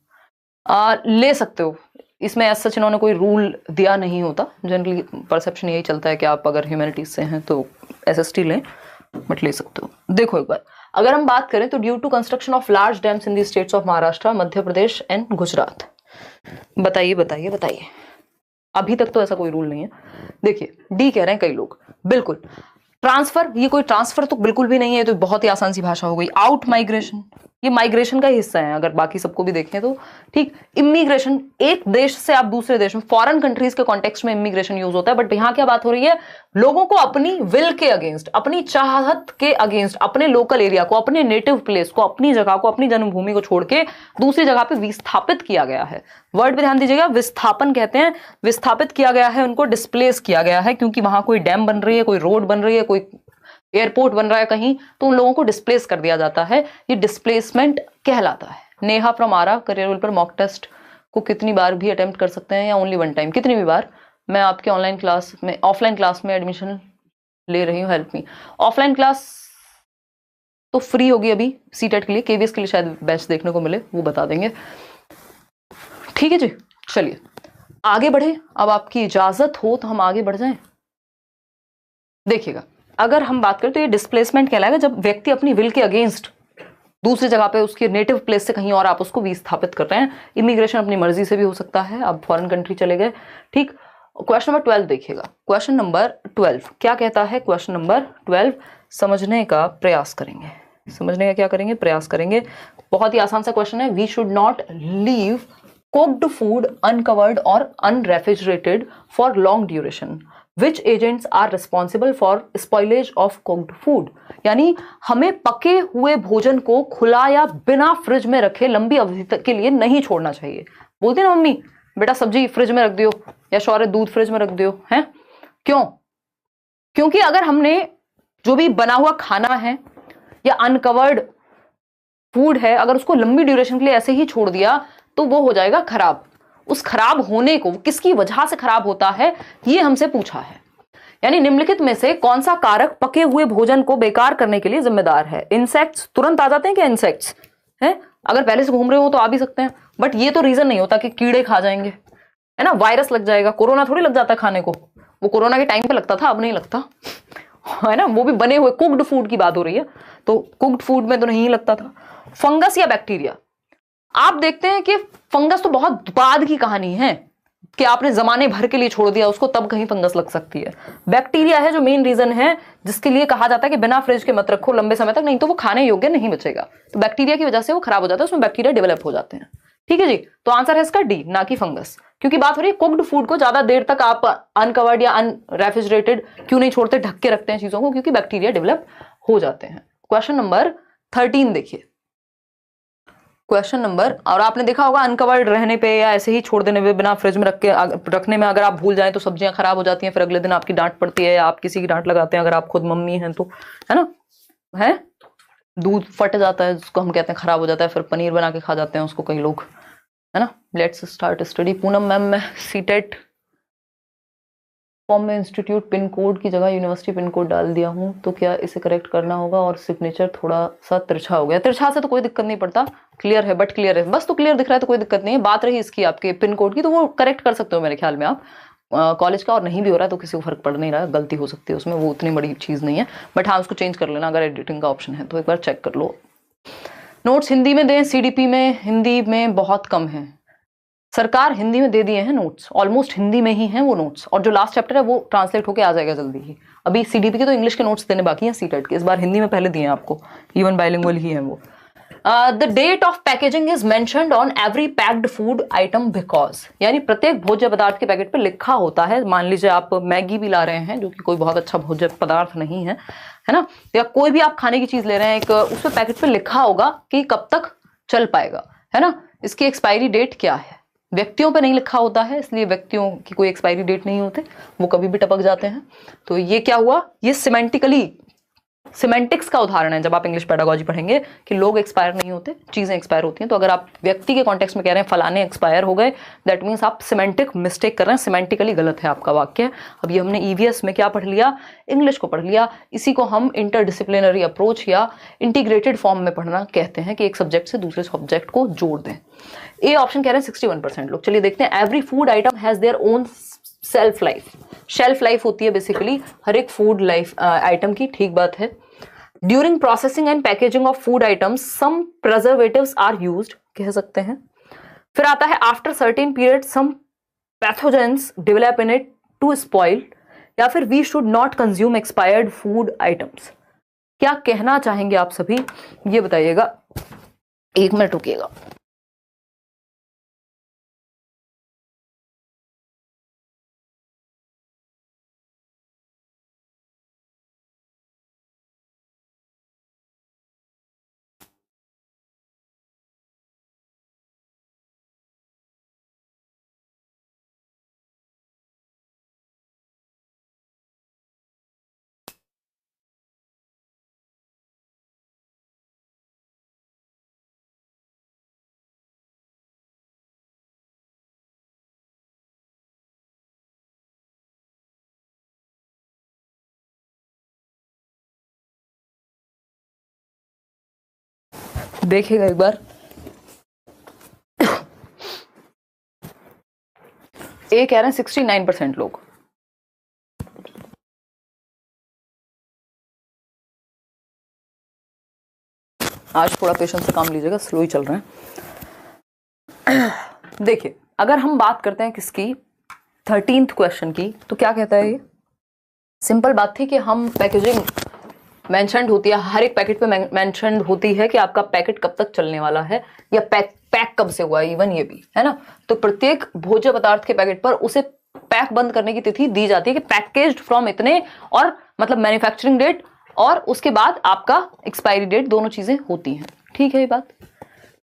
ले सकते हो, इसमें ऐसा सच इन्होंने कोई रूल दिया नहीं होता। जनरली परसेप्शन यही चलता है कि आप अगर ह्यूमैनिटीज से हैं तो एसएसटी लें, बट ले सकते हो। देखो एक बार, अगर हम बात करें तो due to construction of large dams in the states of Maharashtra, Madhya Pradesh and Gujarat. बताइए बताइए बताइए, अभी तक तो ऐसा कोई रूल नहीं है। देखिए डी कह रहे हैं कई लोग, बिल्कुल ट्रांसफर, ये कोई ट्रांसफर तो बिल्कुल भी नहीं है, तो बहुत ही आसान सी भाषा हो गई। आउट माइग्रेशन, ये माइग्रेशन का ही हिस्सा है अगर बाकी सबको भी देखें तो, ठीक। इमिग्रेशन, एक देश से आप दूसरे देश में, फॉरेन कंट्रीज के कॉन्टेक्स्ट में इमिग्रेशन यूज होता है, बट यहां क्या बात हो रही है, लोगों को अपनी विल के अगेंस्ट, अपनी चाहत के अगेंस्ट, अपने लोकल एरिया को, अपने नेटिव प्लेस को, अपनी जगह को, अपनी जन्मभूमि को छोड़ के दूसरी जगह पे विस्थापित किया गया है। वर्ड पे ध्यान दीजिएगा, विस्थापन कहते हैं, विस्थापित किया गया है, उनको डिस्प्लेस किया गया है, क्योंकि वहां कोई डैम बन रही है, कोई रोड बन रही है, कोई एयरपोर्ट बन रहा है कहीं, तो उन लोगों को डिस्प्लेस कर दिया जाता है, ये डिस्प्लेसमेंट कहलाता है। Neha from Arrah, career will पर मॉक टेस्ट को कितनी बार भी अटेम्प्ट कर सकते हैं या ओनली वन टाइम? कितनी भी बार। मैं आपके ऑनलाइन क्लास में, ऑफलाइन क्लास में एडमिशन ले रही हूँ, हेल्प मी। ऑफलाइन क्लास तो फ्री होगी अभी सीटेट के लिए, केवीएस के लिए शायद बैच देखने को मिले, वो बता देंगे, ठीक है जी। चलिए आगे बढ़े, अब आपकी इजाजत हो तो हम आगे बढ़ जाएं। देखिएगा, अगर हम बात करें तो ये डिस्प्लेसमेंट कहलाएगा जब व्यक्ति अपनी विल के अगेंस्ट दूसरी जगह पे, उसके नेटिव प्लेस से कहीं और आप उसको विस्थापित कर रहे हैं। इमिग्रेशन अपनी मर्जी से भी हो सकता है, आप फॉरेन कंट्री चले गए, ठीक। क्वेश्चन नंबर 12 देखिएगा, क्वेश्चन नंबर 12 क्या कहता है? क्वेश्चन नंबर 12 समझने का प्रयास करेंगे, समझने का क्या करेंगे? प्रयास करेंगे। बहुत ही आसान सा क्वेश्चन है। We should not leave cooked food uncovered or unrefrigerated for long duration. Which agents are responsible for spoilage of cooked food? यानी हमें पके हुए भोजन को खुला या बिना फ्रिज में रखे लंबी अवधि तक के लिए नहीं छोड़ना चाहिए। बोलते हैं ना मम्मी, बेटा सब्जी फ्रिज में रख दियो, या शौर्य दूध फ्रिज में रख दियो, हैं? क्यों? क्योंकि अगर हमने जो भी बना हुआ खाना है या अनकवर्ड फूड है, अगर उसको लंबी ड्यूरेशन के लिए ऐसे ही छोड़ दिया तो वो हो जाएगा खराब। उस खराब होने को, किसकी वजह से खराब होता है, ये हमसे पूछा है। यानी निम्नलिखित में से कौन सा कारक पके हुए भोजन को बेकार करने के लिए जिम्मेदार है? इंसेक्ट्स तुरंत आ जाते हैं क्या? इंसेक्ट्स हैं, अगर पहले से घूम रहे हो तो आ भी सकते हैं, बट ये तो रीजन नहीं होता कि कीड़े खा जाएंगे, है ना, वायरस लग जाएगा। कोरोना थोड़ी लग जाता खाने को, वो कोरोना के टाइम पे लगता था, अब नहीं लगता, है ना। वो भी बने हुए कुक्ड फूड की बात हो रही है, तो कुक्ड फूड में तो नहीं लगता था। फंगस या बैक्टीरिया, आप देखते हैं कि फंगस तो बहुत बाद की कहानी है कि आपने जमाने भर के लिए छोड़ दिया उसको, तब कहीं फंगस लग सकती है। बैक्टीरिया है जो मेन रीजन है जिसके लिए कहा जाता है कि बिना फ्रिज के मत रखो लंबे समय तक, नहीं तो वो खाने योग्य नहीं बचेगा। तो बैक्टीरिया की वजह से वो खराब हो जाता है, उसमें बैक्टीरिया डेवलप हो जाते हैं, ठीक है जी। तो आंसर है इसका डी, ना कि फंगस, क्योंकि बात हो रही है कुक्ड फूड को ज्यादा देर तक आप अनकवर्ड या अनरेफ्रिजरेटेड क्यों नहीं छोड़ते, ढक के रखते हैं चीजों को, क्योंकि बैक्टीरिया डेवलप हो जाते हैं। क्वेश्चन नंबर 13 देखिए, क्वेश्चन नंबर, और आपने देखा होगा अनकवर्ड रहने पे या ऐसे ही छोड़ देने पे, बिना फ्रिज में रखने में अगर आप भूल जाएं तो सब्जियां खराब हो जाती हैं, फिर अगले दिन आपकी डांट पड़ती है या आप किसी की डांट लगाते हैं, अगर आप खुद मम्मी हैं तो, है ना, है दूध फट जाता है जिसको हम कहते हैं खराब हो जाता है, फिर पनीर बना के खा जाते हैं उसको कई लोग, है ना। Let's start study. Poonam ma'am, मैं सीटेट फॉर्म में इंस्टीट्यूट पिन कोड की जगह यूनिवर्सिटी पिन कोड डाल दिया हूं, तो क्या इसे करेक्ट करना होगा? और सिग्नेचर थोड़ा सा तिरछा हो गया। तिरछा से तो कोई दिक्कत नहीं पड़ता, क्लियर है, बट क्लियर है बस, तो क्लियर दिख रहा है तो कोई दिक्कत नहीं है। बात रही इसकी आपके पिन कोड की, तो वो करेक्ट कर सकते हो मेरे ख्याल में आप कॉलेज का, और नहीं भी हो रहा है तो किसी को फर्क पड़ नहीं रहा है, गलती हो सकती है उसमें, वो उतनी बड़ी चीज़ नहीं है, बट हाँ उसको चेंज कर लेना अगर एडिटिंग का ऑप्शन है तो, एक बार चेक कर लो। नोट्स हिंदी में दें, सीडीपी में हिंदी में बहुत कम है। सरकार हिंदी में दे दिए हैं नोट्स, ऑलमोस्ट हिंदी में ही हैं वो नोट्स, और जो लास्ट चैप्टर है वो ट्रांसलेट होके आ जाएगा जल्दी ही। अभी सीडीपी के तो इंग्लिश के नोट्स देने बाकी हैं, सीटेट के इस बार हिंदी में पहले दिए हैं आपको, इवन बाइलिंगुअल ही है वो। The date of packaging is mentioned on every packed food item because, यानी प्रत्येक भोज्य पदार्थ के पैकेट पे लिखा होता है। मान लीजिए आप मैगी भी ला रहे हैं जो कि कोई बहुत अच्छा भोज्य पदार्थ नहीं है, है ना, या कोई भी आप खाने की चीज ले रहे हैं, एक उस पे पैकेट पे लिखा होगा कि कब तक चल पाएगा, है ना, इसकी एक्सपायरी डेट क्या है। व्यक्तियों पे नहीं लिखा होता है, इसलिए व्यक्तियों की कोई एक्सपायरी डेट नहीं होते, वो कभी भी टपक जाते हैं। तो ये क्या हुआ, ये सिमेंटिक्स का उदाहरण है जब आप इंग्लिश पेडागोजी पढ़ेंगे कि लोग एक्सपायर नहीं होते, चीजें एक्सपायर होती हैं। तो अगर आप व्यक्ति के कॉन्टेक्स्ट में कह रहे हैं फलाने एक्सपायर हो गए, दैट मीन्स आप सिमेंटिक मिस्टेक कर रहे हैं, सिमेंटिकली गलत है आपका वाक्य। अब ये हमने ईवीएस में क्या पढ़ लिया, इंग्लिश को पढ़ लिया, इसी को हम इंटरडिसिप्लिनरी अप्रोच या इंटीग्रेटेड फॉर्म में पढ़ना कहते हैं, कि एक सब्जेक्ट से दूसरे सब्जेक्ट को जोड़ दें। ए ऑप्शन कह रहे हैं 61% लोग। चलिए देखते हैं, every food item has their own self life, shelf life होती है बेसिकली हर एक फूड लाइफ आइटम की, ठीक बात है। During processing and packaging of food items some preservatives are used, कह सकते हैं। फिर आता है after certain period some pathogens develop in it to spoil, या फिर we should not consume expired food items? क्या कहना चाहेंगे आप सभी, ये बताइएगा। 1 मिनट रुकिएगा। देखिएगा एक बार, ए कह रहे हैं 69% लोग। आज थोड़ा पेशेंस से काम लीजिएगा, स्लो ही चल रहे हैं। देखिए, अगर हम बात करते हैं किसकी, 13th क्वेश्चन की, तो क्या कहता है ये? सिंपल बात थी कि हम पैकेजिंग मेंशन्ड होती है, हर एक पैकेट पे मेंशन्ड होती है कि आपका पैकेट कब तक चलने वाला है या पैक कब से हुआ है, इवन ये भी है ना। तो प्रत्येक भोज्य पदार्थ के पैकेट पर उसे पैक बंद करने की तिथि दी जाती है कि पैकेज्ड फ्रॉम इतने, और मतलब मैन्युफैक्चरिंग डेट और उसके बाद आपका एक्सपायरी डेट, दोनों चीजें होती हैं। ठीक है ये बात,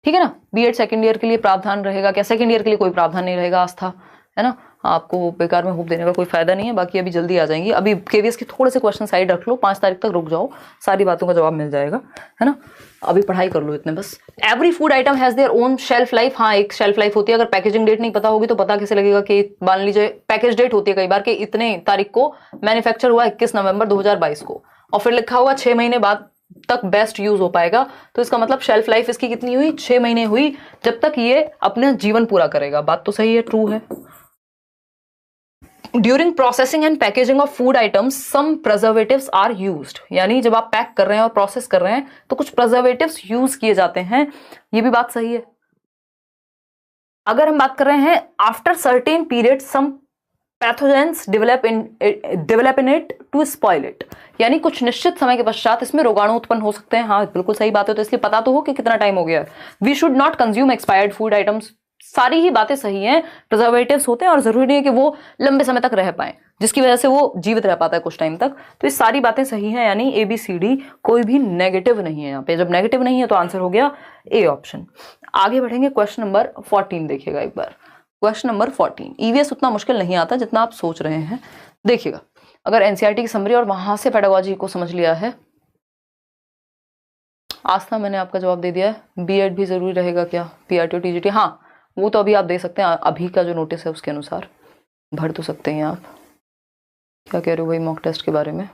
ठीक है ना। बीएड सेकंड ईयर के लिए प्रावधान रहेगा क्या? सेकंड ईयर के लिए कोई प्रावधान नहीं रहेगा, आस्था, है ना। आपको बेकार में होप देने का कोई फायदा नहीं है। बाकी अभी जल्दी आ जाएंगी। अभी केवीएस के थोड़े से क्वेश्चन साइड रख लो, 5 तारीख तक रुक जाओ, सारी बातों का जवाब मिल जाएगा, है ना। अभी पढ़ाई कर लो इतने बस। Every food item has their own shelf life. हाँ, एक शेल्फ लाइफ होती है। अगर पैकेजिंग डेट नहीं पता होगी तो पता कैसे लगेगा कि, मान लीजिए पैकेज डेट होती है कई बार कि इतने तारीख को मैन्युफैक्चर हुआ 21 नवंबर 2022 को, और फिर लिखा हुआ 6 महीने बाद तक बेस्ट यूज हो पाएगा, तो इसका मतलब शेल्फ लाइफ इसकी कितनी हुई? 6 महीने हुई, जब तक ये अपना जीवन पूरा करेगा। बात तो सही है, ट्रू है। During processing and packaging of food items some preservatives are used. यानी जब आप पैक कर रहे हैं और प्रोसेस कर रहे हैं तो कुछ प्रिजर्वेटिव्स यूज किए जाते हैं, ये भी बात सही है। अगर हम बात कर रहे हैं after certain period some pathogens develop in it to spoil it, यानी कुछ निश्चित समय के पश्चात इसमें रोगाणु उत्पन्न हो सकते हैं। हाँ, बिल्कुल सही बात है। तो इसलिए पता तो हो कि कितना टाइम हो गया है। We should not consume expired food items, सारी ही बातें सही हैं। प्रिजर्वेटिव्स होते हैं और जरूरी नहीं है कि वो लंबे समय तक रह पाए, जिसकी वजह से वो जीवित रह पाता है कुछ टाइम तक। तो ये सारी बातें सही हैं, यानी ABCD कोई भी नेगेटिव नहीं है यहाँ पे। जब नेगेटिव नहीं है तो आंसर हो गया ए ऑप्शन। आगे बढ़ेंगे, क्वेश्चन नंबर 14 देखिएगा एक बार। क्वेश्चन नंबर 14, ईवीएस उतना मुश्किल नहीं आता जितना आप सोच रहे हैं। देखिएगा, अगर एनसीईआरटी की समरी और वहां से पेडागोजी को समझ लिया है, आस्था मैंने आपका जवाब दे दिया है। बीएड भी जरूरी रहेगा क्या? PRT और TGT, हाँ वो तो अभी आप दे सकते हैं, अभी का जो नोटिस है उसके अनुसार भर तो सकते हैं आप। क्या कह रहे हो भाई मॉक टेस्ट के बारे में?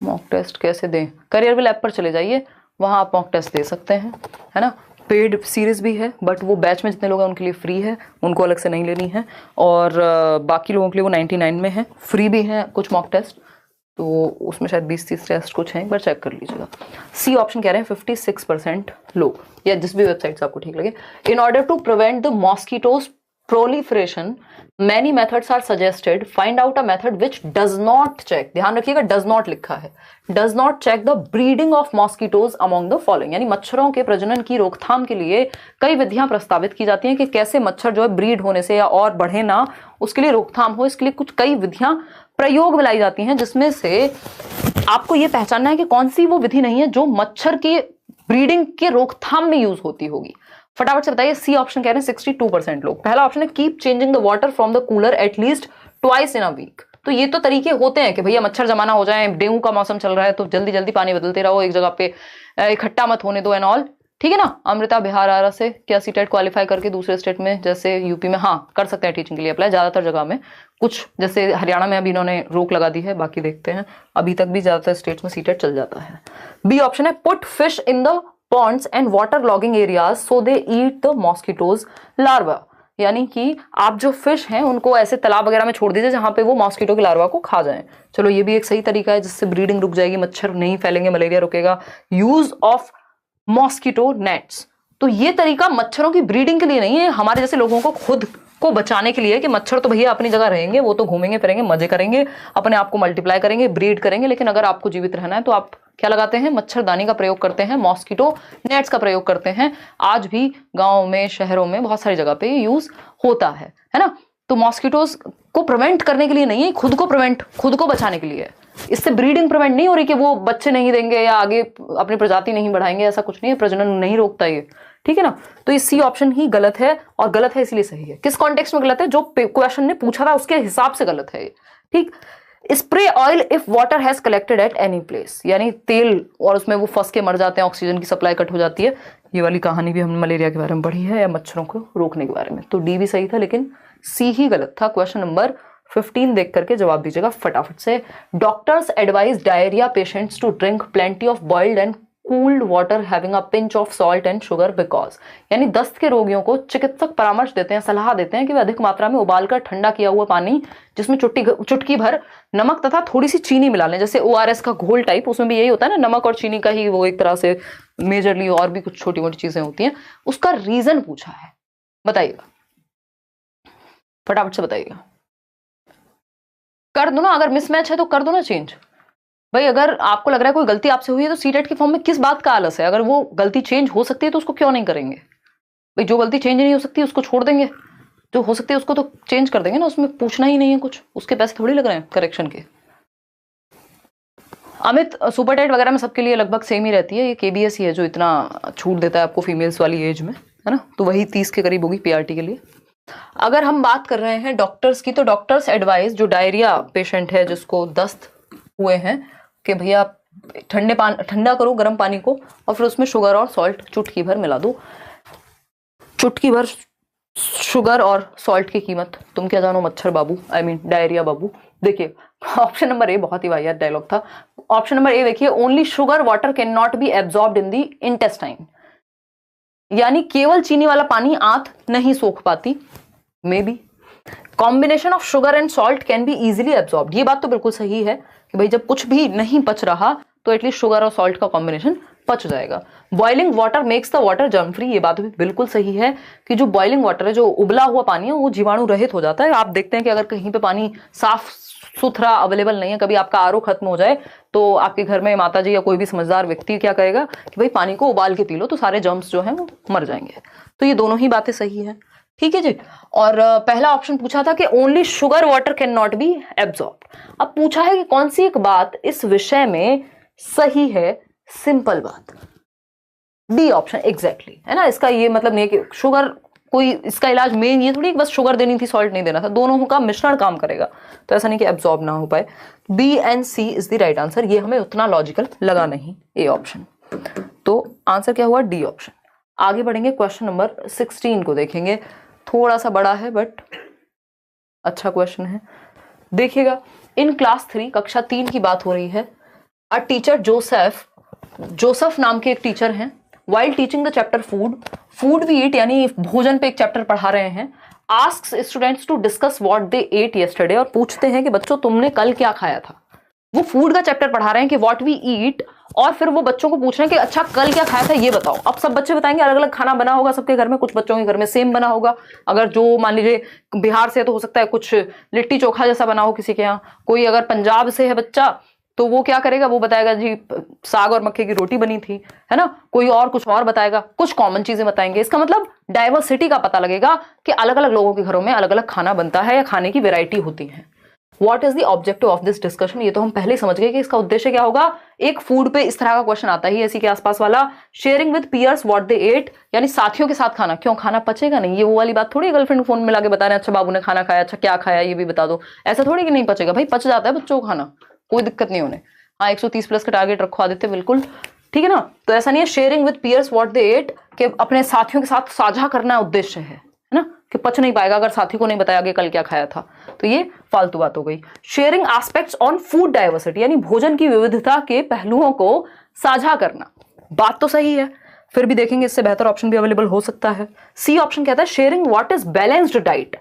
मॉक टेस्ट कैसे दें? करियर लैब पर चले जाइए, वहां आप मॉक टेस्ट दे सकते हैं, है ना। पेड सीरीज भी है, बट वो बैच में जितने लोग हैं उनके लिए फ्री है, उनको अलग से नहीं लेनी है। और बाकी लोगों के लिए वो 99 में है, फ्री भी है कुछ मॉक टेस्ट, तो उसमें शायद 20-30 टेस्ट कुछ हैं, एक बार चेक कर लीजिएगा। सी ऑप्शन कह रहे हैं 56% लोग, या जिस भी वेबसाइट से आपको ठीक लगे। In order to prevent the mosquitoes proliferation many methods are suggested, find out a method which does not check, ध्यान रखिएगा डज नॉट लिखा है, does not check the breeding of mosquitoes among the following, यानी मच्छरों के प्रजनन की रोकथाम के लिए कई विधियां प्रस्तावित की जाती हैं कि कैसे मच्छर जो है ब्रीड होने से या और बढ़े ना, उसके लिए रोकथाम हो। इसके लिए कुछ कई विधियां प्रयोग में लाई जाती हैं, जिसमें से आपको यह पहचानना है कि कौन सी वो विधि नहीं है जो मच्छर की ब्रीडिंग के रोकथाम में यूज होती होगी। फटाफट से बताइए। सी ऑप्शन कह रहे हैं 62% लोग। पहला ऑप्शन है keep changing the water from the cooler at least twice in a week. तो ये तो तरीके होते हैं कि भैया मच्छर जमाना हो जाए, डेंगू का मौसम चल रहा है तो जल्दी जल्दी पानी बदलते रहो, एक जगह पे इकट्ठा मत होने दो एंड ऑल, ठीक है ना। अमृता बिहार आरा से क्या सीटेट क्वालिफाई करके दूसरे स्टेट में जैसे यूपी में, हाँ कर सकते हैं टीचिंग के लिए अप्लाई, ज्यादातर जगह में। कुछ जैसे हरियाणा में अभी इन्होंने रोक लगा दी है, बाकी देखते हैं। अभी तक भी ज्यादातर स्टेट्स में सीटेट चल जाता है। बी ऑप्शन है put fish in the ponds and water logging areas so they eat the mosquitoes larva, यानी कि आप जो फिश हैं उनको ऐसे तालाब वगैरह में छोड़ दीजिए जहां पे वो मॉस्किटो के लार्वा को खा जाएं। चलो ये भी एक सही तरीका है जिससे ब्रीडिंग रुक जाएगी, मच्छर नहीं फैलेंगे, मलेरिया रुकेगा। यूज ऑफ मॉस्किटो नेट्स, तो ये तरीका मच्छरों की ब्रीडिंग के लिए नहीं है, हमारे जैसे लोगों को खुद को बचाने के लिए कि मच्छर तो भैया अपनी जगह रहेंगे, वो तो घूमेंगे फिरेंगे, मजे करेंगे, अपने आप को मल्टीप्लाई करेंगे, ब्रीड करेंगे, लेकिन अगर आपको जीवित रहना है तो आप क्या लगाते हैं, मच्छरदानी का प्रयोग करते हैं, मॉस्किटो नेट्स का प्रयोग करते हैं। आज भी गाँव में, शहरों में बहुत सारी जगह पे यूज होता है ना। तो मॉस्किटोज को प्रिवेंट करने के लिए नहीं है, खुद को बचाने के लिए है। इससे ब्रीडिंग प्रिवेंट नहीं हो रही कि वो बच्चे नहीं देंगे या आगे अपनी प्रजाति नहीं बढ़ाएंगे, ऐसा कुछ नहीं है, प्रजनन नहीं रोकता ये, ठीक है ना। तो ये सी ऑप्शन ही गलत है, और गलत है इसलिए सही है। किस कॉन्टेक्स्ट में गलत है, जो क्वेश्चन ने पूछा था उसके हिसाब से गलत है ये, ठीक। Spray oil if water has collected at any place, यानी तेल और उसमें वो फंस के मर जाते हैं, ऑक्सीजन की सप्लाई कट हो जाती है। ये वाली कहानी भी हमने मलेरिया के बारे में पढ़ी है, या मच्छरों को रोकने के बारे में। तो डी भी सही था, लेकिन सी ही गलत था। क्वेश्चन नंबर 15 देख करके जवाब दीजिएगा फटाफट से। Doctors advise diarrhoea patients to drink plenty of boiled and cooled water having a pinch of salt and sugar because, यानी दस्त के रोगियों को चिकित्सक परामर्श देते हैं, सलाह देते हैं कि वे अधिक मात्रा में उबालकर ठंडा किया हुआ पानी जिसमें चुटकी भर नमक तथा थोड़ी सी चीनी मिला लें, जैसे ORS का घोल टाइप, उसमें भी यही होता है ना, नमक और चीनी का ही वो एक तरह से मेजरली, और भी कुछ छोटी मोटी चीजें होती हैं। उसका रीजन पूछा है, बताइएगा फटाफट से बताइएगा। कर दो ना, अगर मिसमैच है तो कर दो ना चेंज। भाई अगर आपको लग रहा है कोई गलती आपसे हुई है तो सीटेट के फॉर्म में किस बात का आलस है? अगर वो गलती चेंज हो सकती है तो उसको क्यों नहीं करेंगे? भाई जो गलती चेंज नहीं हो सकती उसको छोड़ देंगे, जो हो सकती है उसको तो चेंज कर देंगे ना, उसमें पूछना ही नहीं है कुछ, उसके पैसे थोड़ी लग रहे हैं करेक्शन के। अमित, सुपर टेट वगैरह में सबके लिए लगभग सेम ही रहती है, ये KBS ही है जो इतना छूट देता है आपको फीमेल्स वाली एज में, है ना, तो वही 30 के करीब होगी PRT के लिए। अगर हम बात कर रहे हैं डॉक्टर्स की, तो डॉक्टर्स एडवाइस, जो डायरिया पेशेंट है जिसको दस्त हुए हैं, कि भैया ठंडा करो गर्म पानी को और फिर उसमें शुगर और सॉल्ट चुटकी भर मिला दो। चुटकी भर शुगर और सॉल्ट की कीमत तुम क्या जानो मच्छर बाबू, आई मीन डायरिया बाबू। देखिए ऑप्शन नंबर ए बहुत ही वाहियात डायलॉग था। ऑप्शन नंबर ए देखिए, only sugar water can not be absorbed in the intestine, यानी केवल चीनी वाला पानी आंत नहीं सोख पाती। May be combination of sugar and salt can be easily absorbed, ये बात तो बिल्कुल सही है कि भाई जब कुछ भी नहीं पच रहा तो एटलीस्ट शुगर और सॉल्ट का कॉम्बिनेशन पच जाएगा। Boiling water makes the water germ free, ये बात भी बिल्कुल सही है कि जो बॉइलिंग वाटर है, जो उबला हुआ पानी है, वो जीवाणु रहित हो जाता है। आप देखते हैं कि अगर कहीं पे पानी साफ सुथरा अवेलेबल नहीं है, कभी आपका RO खत्म हो जाए तो आपके घर में माता जी या कोई भी समझदार व्यक्ति क्या करेगा कि भाई पानी को उबाल के पी लो, तो सारे जर्म्स जो हैं वो मर जाएंगे। तो ये दोनों ही बातें सही है, ठीक है जी। और पहला ऑप्शन पूछा था कि only sugar water can not be absorb. अब पूछा है कि कौन सी एक बात इस विषय में सही है, सिंपल बात, डी ऑप्शन एग्जैक्टली, है ना। इसका ये मतलब नहीं है कि शुगर कोई इसका इलाज मेन ये थोड़ी बस शुगर देनी थी सॉल्ट नहीं देना था, दोनों का मिश्रण काम करेगा, तो ऐसा नहीं कि एब्जॉर्ब ना हो पाए। B and C is the right answer, ये हमें उतना लॉजिकल लगा नहीं ए ऑप्शन, तो आंसर क्या हुआ डी ऑप्शन। आगे बढ़ेंगे, क्वेश्चन नंबर 16 को देखेंगे, थोड़ा सा बड़ा है बट अच्छा क्वेश्चन है, देखिएगा। इन क्लास 3 कक्षा 3 की बात हो रही है। अ टीचर जोसेफ नाम के एक टीचर हैं, while teaching the chapter food we eat, यानी भोजन पे एक चैप्टर पढ़ा रहे हैं, asks students to discuss what they ate yesterday, और पूछते हैं कि बच्चों तुमने कल क्या खाया था। वो फूड का चैप्टर पढ़ा रहे हैं कि व्हाट वी ईट, और फिर वो बच्चों को पूछ रहे हैं कि अच्छा कल क्या खाया था ये बताओ। अब सब बच्चे बताएंगे, अलग अलग खाना बना होगा सबके घर में, कुछ बच्चों के घर में सेम बना होगा, अगर जो मान लीजिए बिहार से तो हो सकता है कुछ लिट्टी चोखा जैसा बना हो किसी के यहाँ, कोई अगर पंजाब से है बच्चा तो वो क्या करेगा, वो बताएगा जी साग और मक्के की रोटी बनी थी, है ना, कोई और कुछ और बताएगा, कुछ कॉमन चीजें बताएंगे। इसका मतलब डाइवर्सिटी का पता लगेगा कि अलग अलग लोगों के घरों में अलग अलग खाना बनता है या खाने की वेराइटी होती है। What is the objective of this discussion, ये तो हम पहले ही समझ गए कि इसका उद्देश्य क्या होगा। एक फूड पे इस तरह का क्वेश्चन आता ही इसी के आसपास वाला, sharing with peers what they ate, यानी साथियों के साथ खाना, क्यों खाना पचेगा नहीं, ये वो वाली बात थोड़ी गर्लफ्रेंड फोन में लाके बता रहे हैं अच्छा बाबू ने खाना खाया, अच्छा क्या खाया ये भी बता दो, ऐसा थोड़ी कि नहीं पचेगा, भाई पच जाता है बच्चों को खाना, कोई दिक्कत नहीं होने। हाँ 130 प्लस का टारगेट रखवा देते बिल्कुल, ठीक है ना। तो ऐसा नहीं है, sharing with peers what they ate, कि अपने साथियों के साथ साझा करना उद्देश्य है ना, कि पच नहीं पाएगा अगर साथी को नहीं बताया कि कल क्या खाया था, तो ये फालतू बात हो गई। Sharing aspects on food diversity, यानी भोजन की विविधता के पहलुओं को साझा करना, बात तो सही है, फिर भी देखेंगे इससे बेहतर ऑप्शन भी अवेलेबल हो सकता है। सी ऑप्शन कहता है sharing what is balanced diet,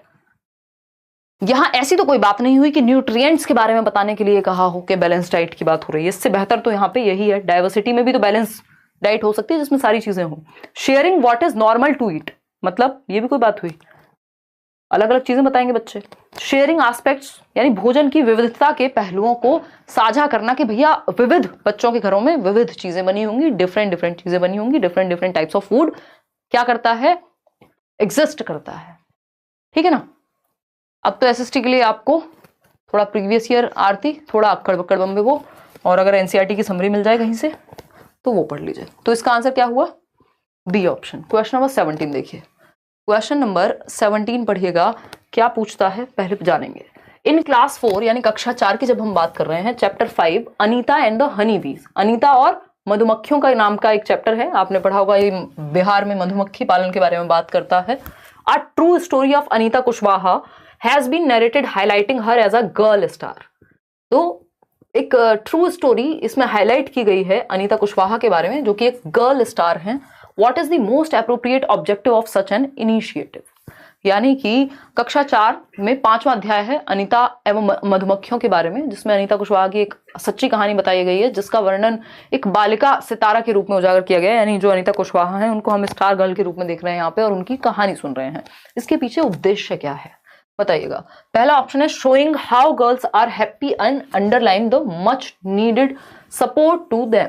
यहां ऐसी तो कोई बात नहीं हुई कि न्यूट्रिएंट्स के बारे में बताने के लिए कहा हो कि बैलेंस डाइट की बात हो रही है, इससे बेहतर तो यहां पे यही है, डाइवर्सिटी में भी तो बैलेंस डाइट हो सकती है जिसमें सारी चीजें हो। Sharing what is normal to eat, मतलब ये भी कोई बात हुई, अलग अलग चीजें बताएंगे बच्चे। शेयरिंग एस्पेक्ट्स यानी भोजन की विविधता के पहलुओं को साझा करना कि भैया विविध, बच्चों के घरों में विविध चीजें बनी होंगी, डिफरेंट डिफरेंट चीजें बनी होंगी, different different types of food क्या करता है, एग्जिस्ट करता है। ठीक है ना। अब तो एसएसटी के लिए आपको थोड़ा प्रीवियस ईयर आरती, थोड़ा अक्कड़ बक्कड़ बम्बे को, और अगर एनसीईआरटी की समरी मिल जाए कहीं से तो वो पढ़ लीजिए। तो इसका आंसर क्या हुआ, बी ऑप्शन। क्वेश्चन नंबर 17 देखिए, क्वेश्चन नंबर 17 पढ़िएगा, क्या पूछता है पहले जानेंगे। इन क्लास 4 यानी कक्षा 4 की जब हम बात कर रहे हैं, chapter 5 Anita and the honey बीज, अनीता और मधुमक्खियों का नाम का एक चैप्टर है, आपने पढ़ा होगा, ये बिहार में मधुमक्खी पालन के बारे में बात करता है। A true story of Anita Kushwaha has been narrated highlighting her as a girl star. तो एक ट्रू स्टोरी इसमें हाईलाइट की गई है अनीता कुशवाहा के बारे में, जो कि एक गर्ल स्टार हैं। What is the most appropriate objective of such an initiative, यानी कि कक्षा 4 में 5वां अध्याय है अनीता एवं मधुमक्खियों के बारे में, जिसमें अनीता कुशवाहा की एक सच्ची कहानी बताई गई है, जिसका वर्णन एक बालिका सितारा के रूप में उजागर किया गया है। यानी जो अनीता कुशवाहा है उनको हम स्टार गर्ल के रूप में देख रहे हैं यहाँ पे, और उनकी कहानी सुन रहे हैं। इसके पीछे उद्देश्य क्या है बताइएगा। पहला ऑप्शन है showing how girls are happy and underline the much needed support to them,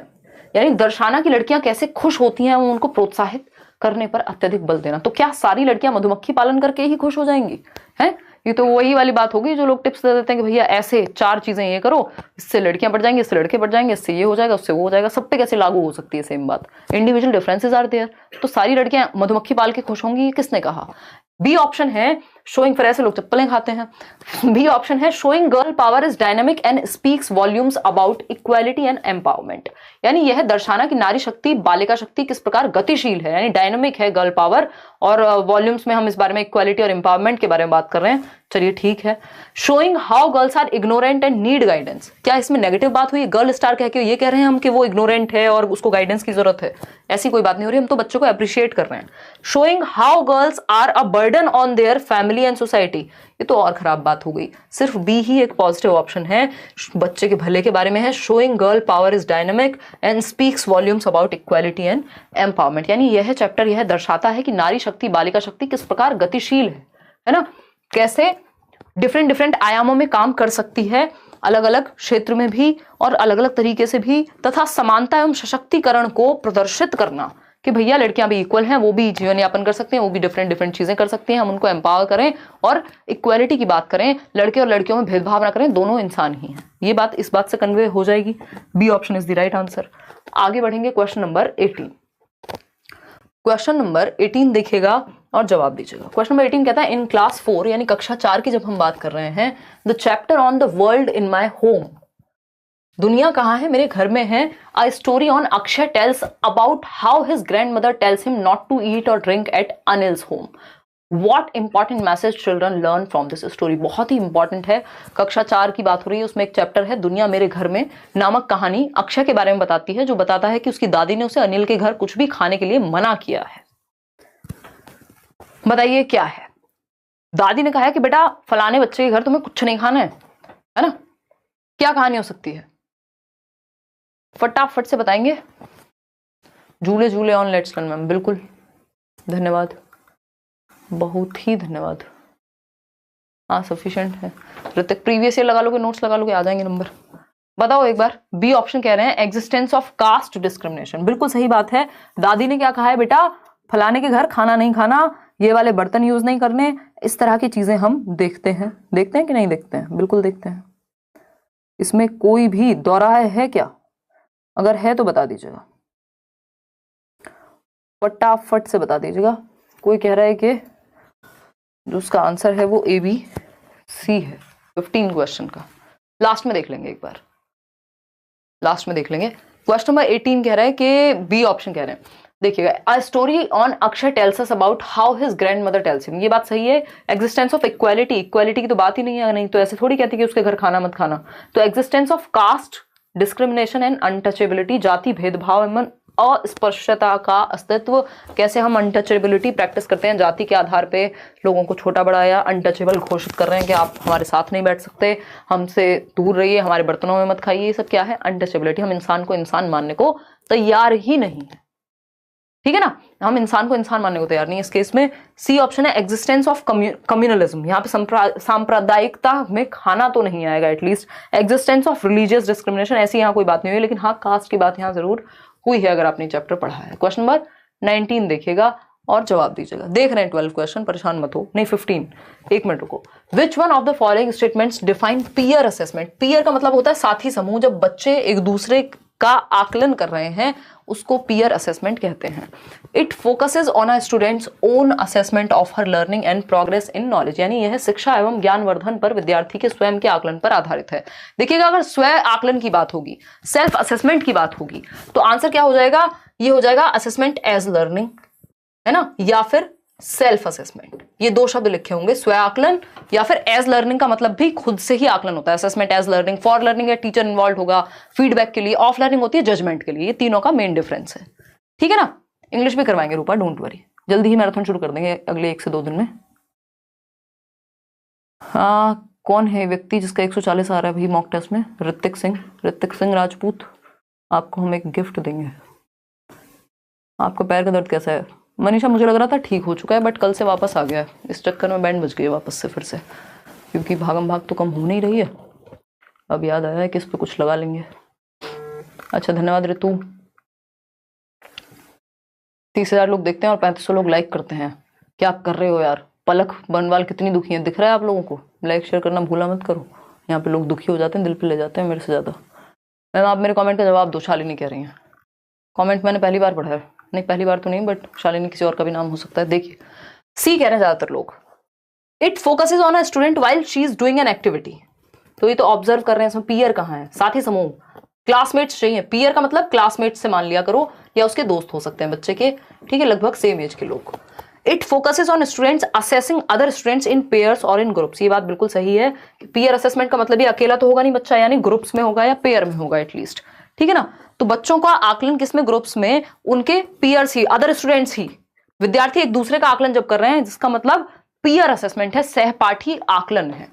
यानी दर्शाना की लड़कियां कैसे खुश होती हैं, उनको प्रोत्साहित करने पर अत्यधिक बल देना। तो क्या सारी लड़कियां मधुमक्खी पालन करके ही खुश हो जाएंगी, हैं? ये तो वही वाली बात होगी जो लोग टिप्स दे देते हैं कि भैया ऐसे 4 चीजें ये करो, इससे लड़कियां बढ़ जाएंगी, इससे लड़के बढ़ जाएंगे, इससे ये हो जाएगा, उससे वो हो जाएगा। सब पे कैसे लागू हो सकती है सेम बात? Individual differences are there. तो सारी लड़कियां मधुमक्खी पाल के खुश होंगी, ये किसने कहा? बी ऑप्शन है शोइंग, फिर ऐसे लोग चप्पलें खाते हैं। बी ऑप्शन है showing girl power is dynamic and speaks volumes about equality and empowerment, यानी यह दर्शाना कि नारी शक्ति, बालिका शक्ति किस प्रकार गतिशील है, यानी डायनामिक है गर्ल पावर, और वॉल्यूम्स में हम इस बारे में इक्वालिटी और एम्पावरमेंट के बारे में बात कर रहे हैं। चलिए ठीक है। Showing how girls are ignorant and need guidance, क्या इसमें नेगेटिव बात हुई? गर्ल स्टार कह के ये कह रहे हैं हम कि वो इग्नोरेंट है और उसको गाइडेंस की जरूरत है? ऐसी कोई बात नहीं हो रही, हम तो बच्चों को अप्रिशिएट कर रहे हैं। Showing how girls are a burden on their family and society, ये तो और खराब बात हो गई। सिर्फ बी ही एक पॉजिटिव ऑप्शन है, बच्चे के भले के बारे में है। Showing girl power is dynamic and speaks volumes about equality and empowerment, यानी यह चैप्टर यह दर्शाता है कि नारी शक्ति, बालिका शक्ति किस प्रकार गतिशील है ना, कैसे डिफरेंट डिफरेंट आयामों में काम कर सकती है, अलग अलग क्षेत्र में भी और अलग अलग तरीके से भी, तथा समानता एवं सशक्तिकरण को प्रदर्शित करना कि भैया लड़कियां भी इक्वल हैं, वो भी जीवन यापन कर सकते हैं, वो भी डिफरेंट डिफरेंट चीजें कर सकती हैं, हम उनको एम्पावर करें और इक्वालिटी की बात करें, लड़के और लड़कियों में भेदभाव ना करें, दोनों इंसान ही हैं। ये बात इस बात से कन्वे हो जाएगी। B option is the right answer. आगे बढ़ेंगे क्वेश्चन नंबर 18। क्वेश्चन नंबर 18 देखिएगा और जवाब दीजिएगा। क्वेश्चन नंबर 18 कहता है इन क्लास 4 यानी कक्षा 4 की जब हम बात कर रहे हैं, the chapter on the world in my home, दुनिया कहाँ है, मेरे घर में है। A story on Akshay tells about how his grandmother tells him not to eat और drink at Anil's home. What important message children learn from this story, बहुत ही इंपॉर्टेंट है। कक्षा 4 की बात हो रही है, उसमें एक चैप्टर है दुनिया मेरे घर में नामक कहानी अक्षय के बारे में बताती है, जो बताता है कि उसकी दादी ने उसे अनिल के घर कुछ भी खाने के लिए मना किया है। बताइए क्या है? दादी ने कहा है कि बेटा फलाने बच्चे के घर तुम्हें कुछ नहीं खाना है ना? क्या कहानी हो सकती है? फटाफट से बताएंगे। झूले झूले ऑन लेट्स लर्न मैम, बिल्कुल धन्यवाद, बहुत ही धन्यवाद। हाँ सफिशिएंट है। ऋतिक प्रीवियस ईयर लगा लोगे, नोट्स लगा लोगे, आ जाएंगे नंबर। बताओ एक बार। बी ऑप्शन कह रहे हैं एग्जिस्टेंस ऑफ कास्ट डिस्क्रिमिनेशन, बिल्कुल सही बात है। दादी ने क्या कहा है, बेटा फलाने के घर खाना नहीं खाना, ये वाले बर्तन यूज नहीं करने, इस तरह की चीजें हम देखते हैं कि नहीं देखते हैं? बिल्कुल देखते हैं। इसमें कोई भी दोहराए है क्या? अगर है तो बता दीजिएगा, फटाफट से बता दीजिएगा। कोई कह रहा है कि जो उसका आंसर है वो ABC है 15 क्वेश्चन का। लास्ट में देख लेंगे एक बार, लास्ट में देख लेंगे। क्वेश्चन नंबर 18 कह रहा है कि बी ऑप्शन कह रहे हैं, देखिएगा अ story on Akshay tells us about how his grandmother tells him, ये बात सही है। एग्जिस्टेंस ऑफ इक्वालिटी, इक्वालिटी की तो बात ही नहीं है, नहीं तो ऐसे थोड़ी कहती कि उसके घर खाना मत खाना। तो existence of caste discrimination and untouchability, जाति भेदभाव एवं अस्पृश्यता का अस्तित्व, कैसे हम अनटचेबिलिटी प्रैक्टिस करते हैं, जाति के आधार पे लोगों को छोटा बड़ा या अनटचेबल घोषित कर रहे हैं कि आप हमारे साथ नहीं बैठ सकते, हमसे दूर रहिए, हमारे बर्तनों में मत खाइए, ये सब क्या है? अनटचेबिलिटी। हम इंसान को इंसान मानने को तैयार ही नहीं है। ठीक है ना, हम इंसान को इंसान मानने को तैयार नहीं है इस केस में। सी ऑप्शन है एग्जिस्टेंस ऑफ कम्युनलिज्म, यहाँ पे सांप्रदायिकता में खाना तो नहीं आएगा at least. Existence of religious discrimination, ऐसी यहाँ कोई बात नहीं हुई, लेकिन हाँ कास्ट की बात यहाँ जरूर हुई है अगर आपने चैप्टर पढ़ा है। क्वेश्चन नंबर 19 देखिएगा और जवाब दीजिएगा। देख रहे हैं 12 क्वेश्चन, परेशान मत हो, नहीं 15, एक मिनट रुको। Which one of the following statements define peer assessment. Peer का मतलब होता है साथी समूह, जब बच्चे एक दूसरे का आकलन कर रहे हैं उसको पीयर असेसमेंट कहते हैं। It focuses on a students own assessment of her learning and progress in knowledge, यानी यह शिक्षा एवं ज्ञानवर्धन पर विद्यार्थी के स्वयं के आकलन पर आधारित है। देखिएगा, अगर स्व आकलन की बात होगी, सेल्फ असेसमेंट की बात होगी, तो आंसर क्या हो जाएगा, ये हो जाएगा असेसमेंट एज लर्निंग, है ना, या फिर सेल्फ असेसमेंट। ये दो शब्द लिखे होंगे, स्व आकलन या फिर एज लर्निंग का मतलब भी खुद से ही आकलन होता है। Assessment as learning, for learning है टीचर इन्वॉल्व होगा फीडबैक के लिए, ऑफ लर्निंग होती है जजमेंट के लिए। ये तीनों का मेन डिफरेंस है, ठीक है ना। इंग्लिश भी करवाएंगे रूपा, डोंट वरी, जल्दी ही मैराथन शुरू कर देंगे अगले 1 से 2 दिन में। हाँ, कौन है व्यक्ति जिसका 140 आ रहा है भाई मॉक टेस्ट में? ऋतिक सिंह, ऋतिक सिंह राजपूत, आपको हम एक गिफ्ट देंगे। आपका पैर का दर्द कैसा है? मनीषा, मुझे लग रहा था ठीक हो चुका है बट कल से वापस आ गया है, इस चक्कर में बैंड बज गई वापस से फिर से, क्योंकि भागम भाग तो कम हो नहीं रही है। अब याद आया है कि इस पे कुछ लगा लेंगे। अच्छा, धन्यवाद ऋतु। 30,000 लोग देखते हैं और 3500 लोग लाइक करते हैं। क्या कर रहे हो यार? पलक बनवाल कितनी दुखी है, दिख रहा है आप लोगों को? लाइक शेयर करना भूला मत करो, यहाँ पे लोग दुखी हो जाते हैं, दिल पे ले जाते हैं मेरे से ज्यादा। मैम आप मेरे कमेंट का जवाब दो, शालिनी कह रही हैं। कमेंट मैंने पहली बार पढ़ा है, नहीं पहली बार तो नहीं, बट शालिनी किसी और का भी नाम हो सकता है। देखिए, सी कह रहे हैं ज्यादातर लोग। It focuses on a student while she is doing an activity, तो ये तो ऑब्जर्व कर रहे हैं इसमें। पीयर कहाँ है? साथी समूह, क्लासमेट्स चाहिए। पीयर का मतलब क्लासमेट्स से मान लिया करो, या उसके दोस्त हो सकते हैं बच्चे के, ठीक है, लगभग सेम एज के लोग। It focuses on students assessing other students in pairs और इन ग्रुप्स, ये बात बिल्कुल सही है। पीयर असेसमेंट का मतलब ये अकेला तो होगा नहीं बच्चा, यानी ग्रुप्स में होगा या पेयर में होगा एटलीस्ट, ठीक है ना। तो बच्चों का आकलन किसमें? ग्रुप्स में, उनके पीयर्स ही, अदर स्टूडेंट्स ही, विद्यार्थी एक दूसरे का आकलन जब कर रहे हैं, जिसका मतलब पीयर असेसमेंट है, सहपाठी आकलन है।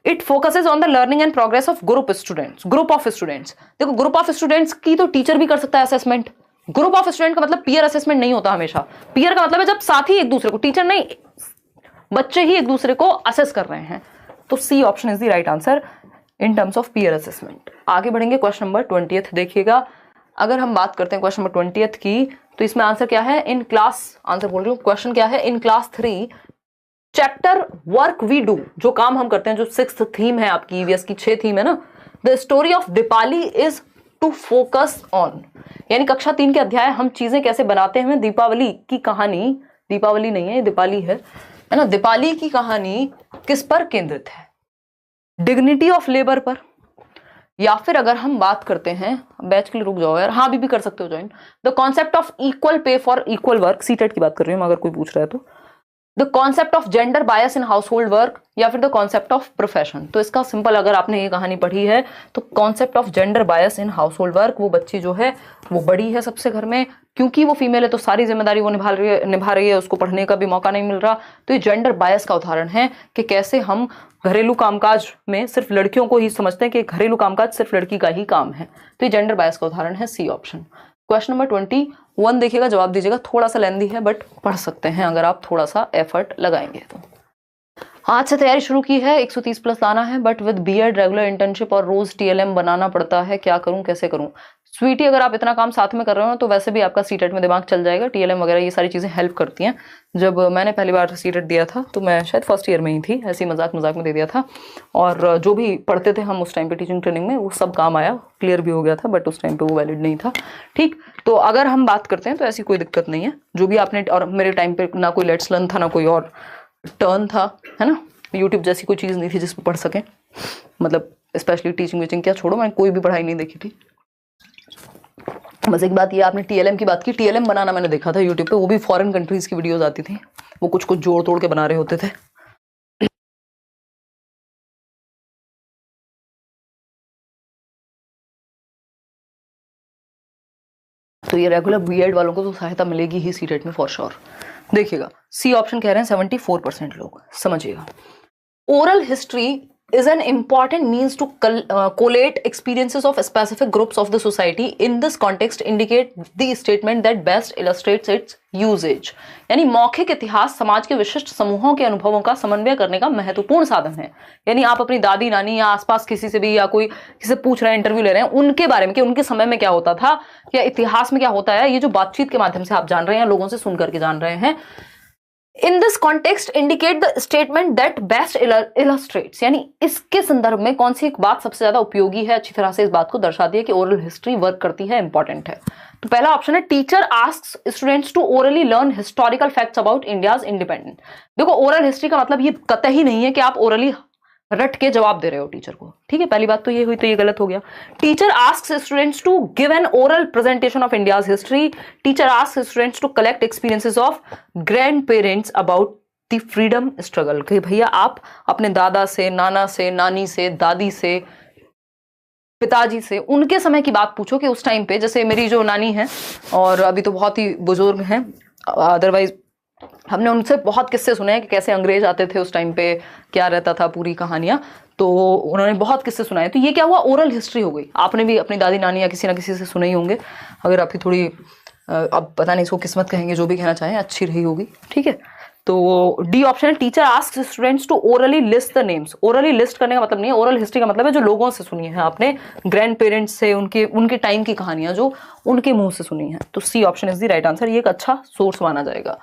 It focuses on the learning and progress of group students, group of students. देखो, ग्रुप ऑफ स्टूडेंट्स की तो टीचर भी कर सकता है असेसमेंट। ग्रुप ऑफ स्टूडेंट का मतलब पीयर असेसमेंट नहीं होता हमेशा। पीयर का मतलब है जब साथी एक दूसरे को, टीचर नहीं, बच्चे ही एक दूसरे को असेस कर रहे हैं। तो C option is the right answer in terms of peer assessment. आगे बढ़ेंगे, क्वेश्चन नंबर 20 देखिएगा। अगर हम बात करते हैं क्वेश्चन नंबर 20 की, तो इसमें आंसर क्या है? इन क्लास, आंसर बोल रही हूँ, क्वेश्चन क्या है? In class 3 chapter work we do, जो काम हम करते हैं, जो 6th थीम है आपकी ईवीएस की 6 थीम है ना, the story of Deepali is to focus on, यानी कक्षा 3 के अध्याय हम चीजें कैसे बनाते हैं, दीपावली की कहानी, दीपावली नहीं है, दीपाली है ना, दीपाली की कहानी किस पर केंद्रित है? डिग्निटी ऑफ लेबर पर, या फिर अगर हम बात करते हैं, बैच के लिए रुक जाओ यार, हाँ अभी भी कर सकते हो join, the concept of equal pay for equal work, CTET की बात कर रही हूँ अगर कोई पूछ रहा है तो, the concept of gender bias in house hold work, या फिर द कॉन्सेप्ट ऑफ प्रोफेशन। तो इसका सिंपल, अगर आपने ये कहानी पढ़ी है तो concept of gender bias in house hold work, वो बच्ची जो है वो बड़ी है सबसे घर में, क्योंकि वो फीमेल है तो सारी जिम्मेदारी वो निभा रही है, उसको पढ़ने का भी मौका नहीं मिल रहा। तो ये जेंडर बायस का उदाहरण है कि कैसे हम घरेलू कामकाज में सिर्फ लड़कियों को ही समझते हैं कि घरेलू कामकाज सिर्फ लड़की का ही काम है। तो ये जेंडर बायस का उदाहरण है, सी ऑप्शन। क्वेश्चन नंबर 21 देखिएगा, जवाब दीजिएगा। थोड़ा सा लेंदी है बट पढ़ सकते हैं अगर आप थोड़ा सा एफर्ट लगाएंगे तो। आज से तैयारी शुरू की है, 130 प्लस लाना है, but with BEd, regular internship और रोज टीएलएम बनाना पड़ता है, क्या करूं, कैसे करूं? स्वीटी, अगर आप इतना काम साथ में कर रहे हो तो वैसे भी आपका सीटेट में दिमाग चल जाएगा। टीएलएम वगैरह ये सारी चीजें हेल्प करती हैं। जब मैंने पहली बार सीटेट दिया था तो मैं शायद फर्स्ट ईयर में ही थी, ऐसे ही मजाक में दे दिया था, और जो भी पढ़ते थे हम उस टाइम पे टीचिंग ट्रेनिंग में, वो सब काम आया, क्लियर भी हो गया था, बट उस टाइम पे वो वैलिड नहीं था। ठीक, तो अगर हम बात करते हैं तो ऐसी कोई दिक्कत नहीं है। जो भी आपने, और मेरे टाइम पे ना कोई लेट्स लर्न था, ना कोई और टर्न था, है ना, यूट्यूब जैसी कोई चीज़ नहीं थी जिस पर पढ़ सकें, मतलब स्पेशली टीचिंग वीचिंग क्या छोड़ो, मैंने कोई भी पढ़ाई नहीं देखी थी। बस एक बात ये, आपने टीएलएम की बात की, टीएलएम बनाना मैंने देखा था यूट्यूब पे, वो भी फॉरेन कंट्रीज की वीडियोस आती थी, वो कुछ कुछ जोड़ तोड़ के बना रहे होते थे। तो ये रेगुलर बीएड वालों को तो सहायता मिलेगी ही सीटेट में फॉर श्योर। देखिएगा, सी ऑप्शन कह रहे हैं 74% लोग, समझिएगा। Oral history is an important means to collate experiences of specific groups of the society. In this context, indicate the statement that best illustrates its usage. यानी मौखिक इतिहास समाज के विशिष्ट समूहों के अनुभवों का समन्वय करने का महत्वपूर्ण साधन है। यानी आप अपनी दादी नानी या आसपास किसी से भी या कोई किसी से पूछ रहे हैं, इंटरव्यू ले रहे हैं, उनके बारे में कि उनके समय में क्या होता था या इतिहास में क्या होता है, ये जो बातचीत के माध्यम से आप जान रहे हैं, लोगों से सुन करके जान रहे हैं। In this context, indicate the statement that best illustrates, यानी इसके संदर्भ में कौन सी एक बात सबसे ज्यादा उपयोगी है, अच्छी तरह से इस बात को दर्शाती है कि ओरल हिस्ट्री वर्क करती है, इंपॉर्टेंट है। तो पहला ऑप्शन है teacher asks students to orally learn historical facts about India's independence. देखो, ओरल हिस्ट्री का मतलब ये कतई नहीं है कि आप ओरली रट के जवाब दे रहे हो टीचर को, ठीक है, पहली बात तो ये हुई, तो ये गलत हो गया। Teacher asks students to give an oral presentation of India's history. Teacher asks students to collect experiences of grandparents about the freedom struggle. कि भैया आप अपने दादा से, नाना से, नानी से, दादी से, पिताजी से, उनके समय की बात पूछो कि उस टाइम पे, जैसे मेरी जो नानी है और अभी तो बहुत ही बुजुर्ग हैं, अदरवाइज हमने उनसे बहुत किस्से सुने हैं कि कैसे अंग्रेज आते थे उस टाइम पे, क्या रहता था, पूरी कहानियां, तो उन्होंने बहुत किस्से सुनाए। तो ये क्या हुआ, ओरल हिस्ट्री हो गई। आपने भी अपनी दादी नानी या किसी ना किसी से सुने ही होंगे, अगर आपकी थोड़ी अब पता नहीं इसको किस्मत कहेंगे, जो भी कहना चाहें, अच्छी रही होगी, ठीक है। तो डी ऑप्शन है teacher asks students to orally list the names. Orally list करने का मतलब नहीं है, ओरल हिस्ट्री का मतलब है जो लोगों से सुनी है आपने, ग्रैंड पेरेंट्स से, उनके टाइम की कहानियां जो उनके मुंह से सुनी है। तो C option is the right answer, ये एक अच्छा सोर्स माना जाएगा।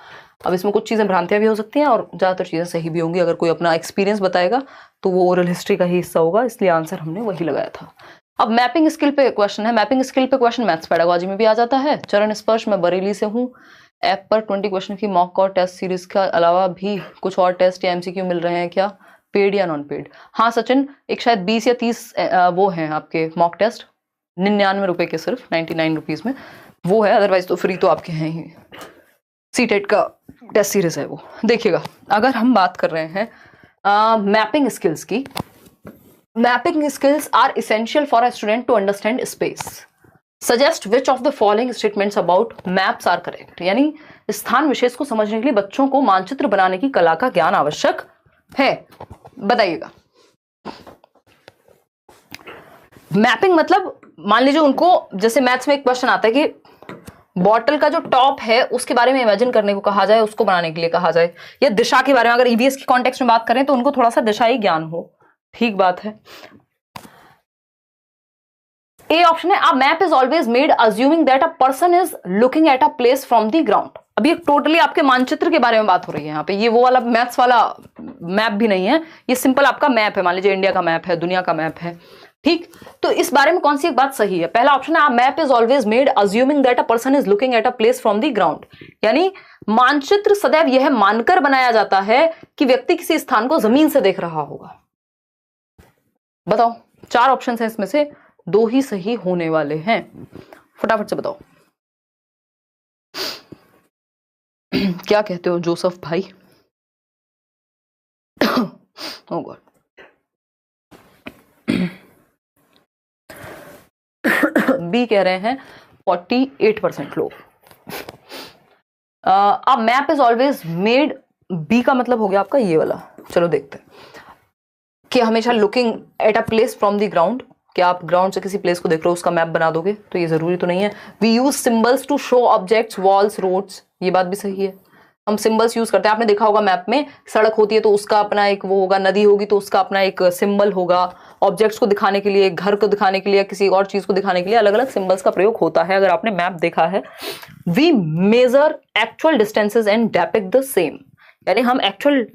अब इसमें कुछ चीजें भ्रांतियां भी हो सकती हैं और ज्यादातर चीजें सही भी होंगी। अगर कोई अपना एक्सपीरियंस बताएगा तो वो ओरल हिस्ट्री का ही हिस्सा होगा, इसलिए आंसर हमने वही लगाया था। अब मैपिंग स्किल पे क्वेश्चन है। मैपिंग स्किल पे क्वेश्चन मैथ्स पेडागोजी में भी आ जाता है। चरण स्पर्श, मैं बरेली से हूँ। ऐप पर 20 क्वेश्चन की मॉक और टेस्ट सीरीज के अलावा भी कुछ और टेस्ट या एमसीक्यू मिल रहे हैं क्या, पेड या नॉन पेड? हाँ सचिन, एक शायद 20 या 30 वो हैं आपके मॉक टेस्ट, 99 रुपए के, सिर्फ 99 रुपीज में वो है, अदरवाइज तो फ्री तो आपके हैं ही। सीटेट का टेस्ट सीरीज है वो, देखिएगा। अगर हम बात कर रहे हैं मैपिंग स्किल्स की, mapping skills are essential for a student to understand space. Suggest which of the following statements about maps are correct. यानी स्थान विशेष को समझने के लिए बच्चों को मानचित्र बनाने की कला का ज्ञान आवश्यक है, बताइएगा। मैपिंग मतलब मान लीजिए उनको, जैसे मैथ्स में एक क्वेश्चन आता है कि बॉटल का जो टॉप है उसके बारे में इमेजिन करने को कहा जाए, उसको बनाने के लिए कहा जाए, या दिशा के बारे में, अगर ईवीएस की कॉन्टेक्स्ट में बात करें तो उनको थोड़ा सा दिशाई ज्ञान हो, ठीक बात है। ए ऑप्शन है, a map is always made assuming that a person is looking at a place from the ground. अब ये टोटली आपके मानचित्र के बारे में बात हो रही है यहाँ पे, ये वो वाला मैथ्स वाला मैप भी नहीं है, ये सिंपल आपका मैप है। मान लीजिए इंडिया का मैप है, दुनिया का मैप है, ठीक। तो इस बारे में कौन सी एक बात सही है? पहला ऑप्शन है, map is always made assuming that a person is looking at a place from the ground. यानी मानचित्र सदैव यह मानकर बनाया जाता है कि व्यक्ति किसी स्थान को जमीन से देख रहा होगा। बताओ, 4 ऑप्शन है, इसमें से 2 ही सही होने वाले हैं, फटाफट से बताओ। क्या कहते हो जोसेफ भाई? ओ गॉड, बी कह रहे हैं 48% लोग। अब map is always made, B का मतलब हो गया आपका ये वाला। चलो देखते हैं कि हमेशा looking at a place from the ground, क्या आप ग्राउंड से किसी प्लेस को देख रहे हो उसका मैप बना दोगे? तो ये जरूरी तो नहीं है। We use symbols to show objects, walls, roads, ये बात भी सही है, हम सिंबल्स यूज करते हैं। आपने देखा होगा मैप में सड़क होती है तो उसका अपना एक वो होगा, नदी होगी तो उसका अपना एक सिंबल होगा, ऑब्जेक्ट्स को दिखाने के लिए, घर को दिखाने के लिए, किसी और चीज को दिखाने के लिए अलग अलग सिंबल्स का प्रयोग होता है, अगर आपने मैप देखा है। We measure actual distances and depict the same, यानी हम एक्चुअल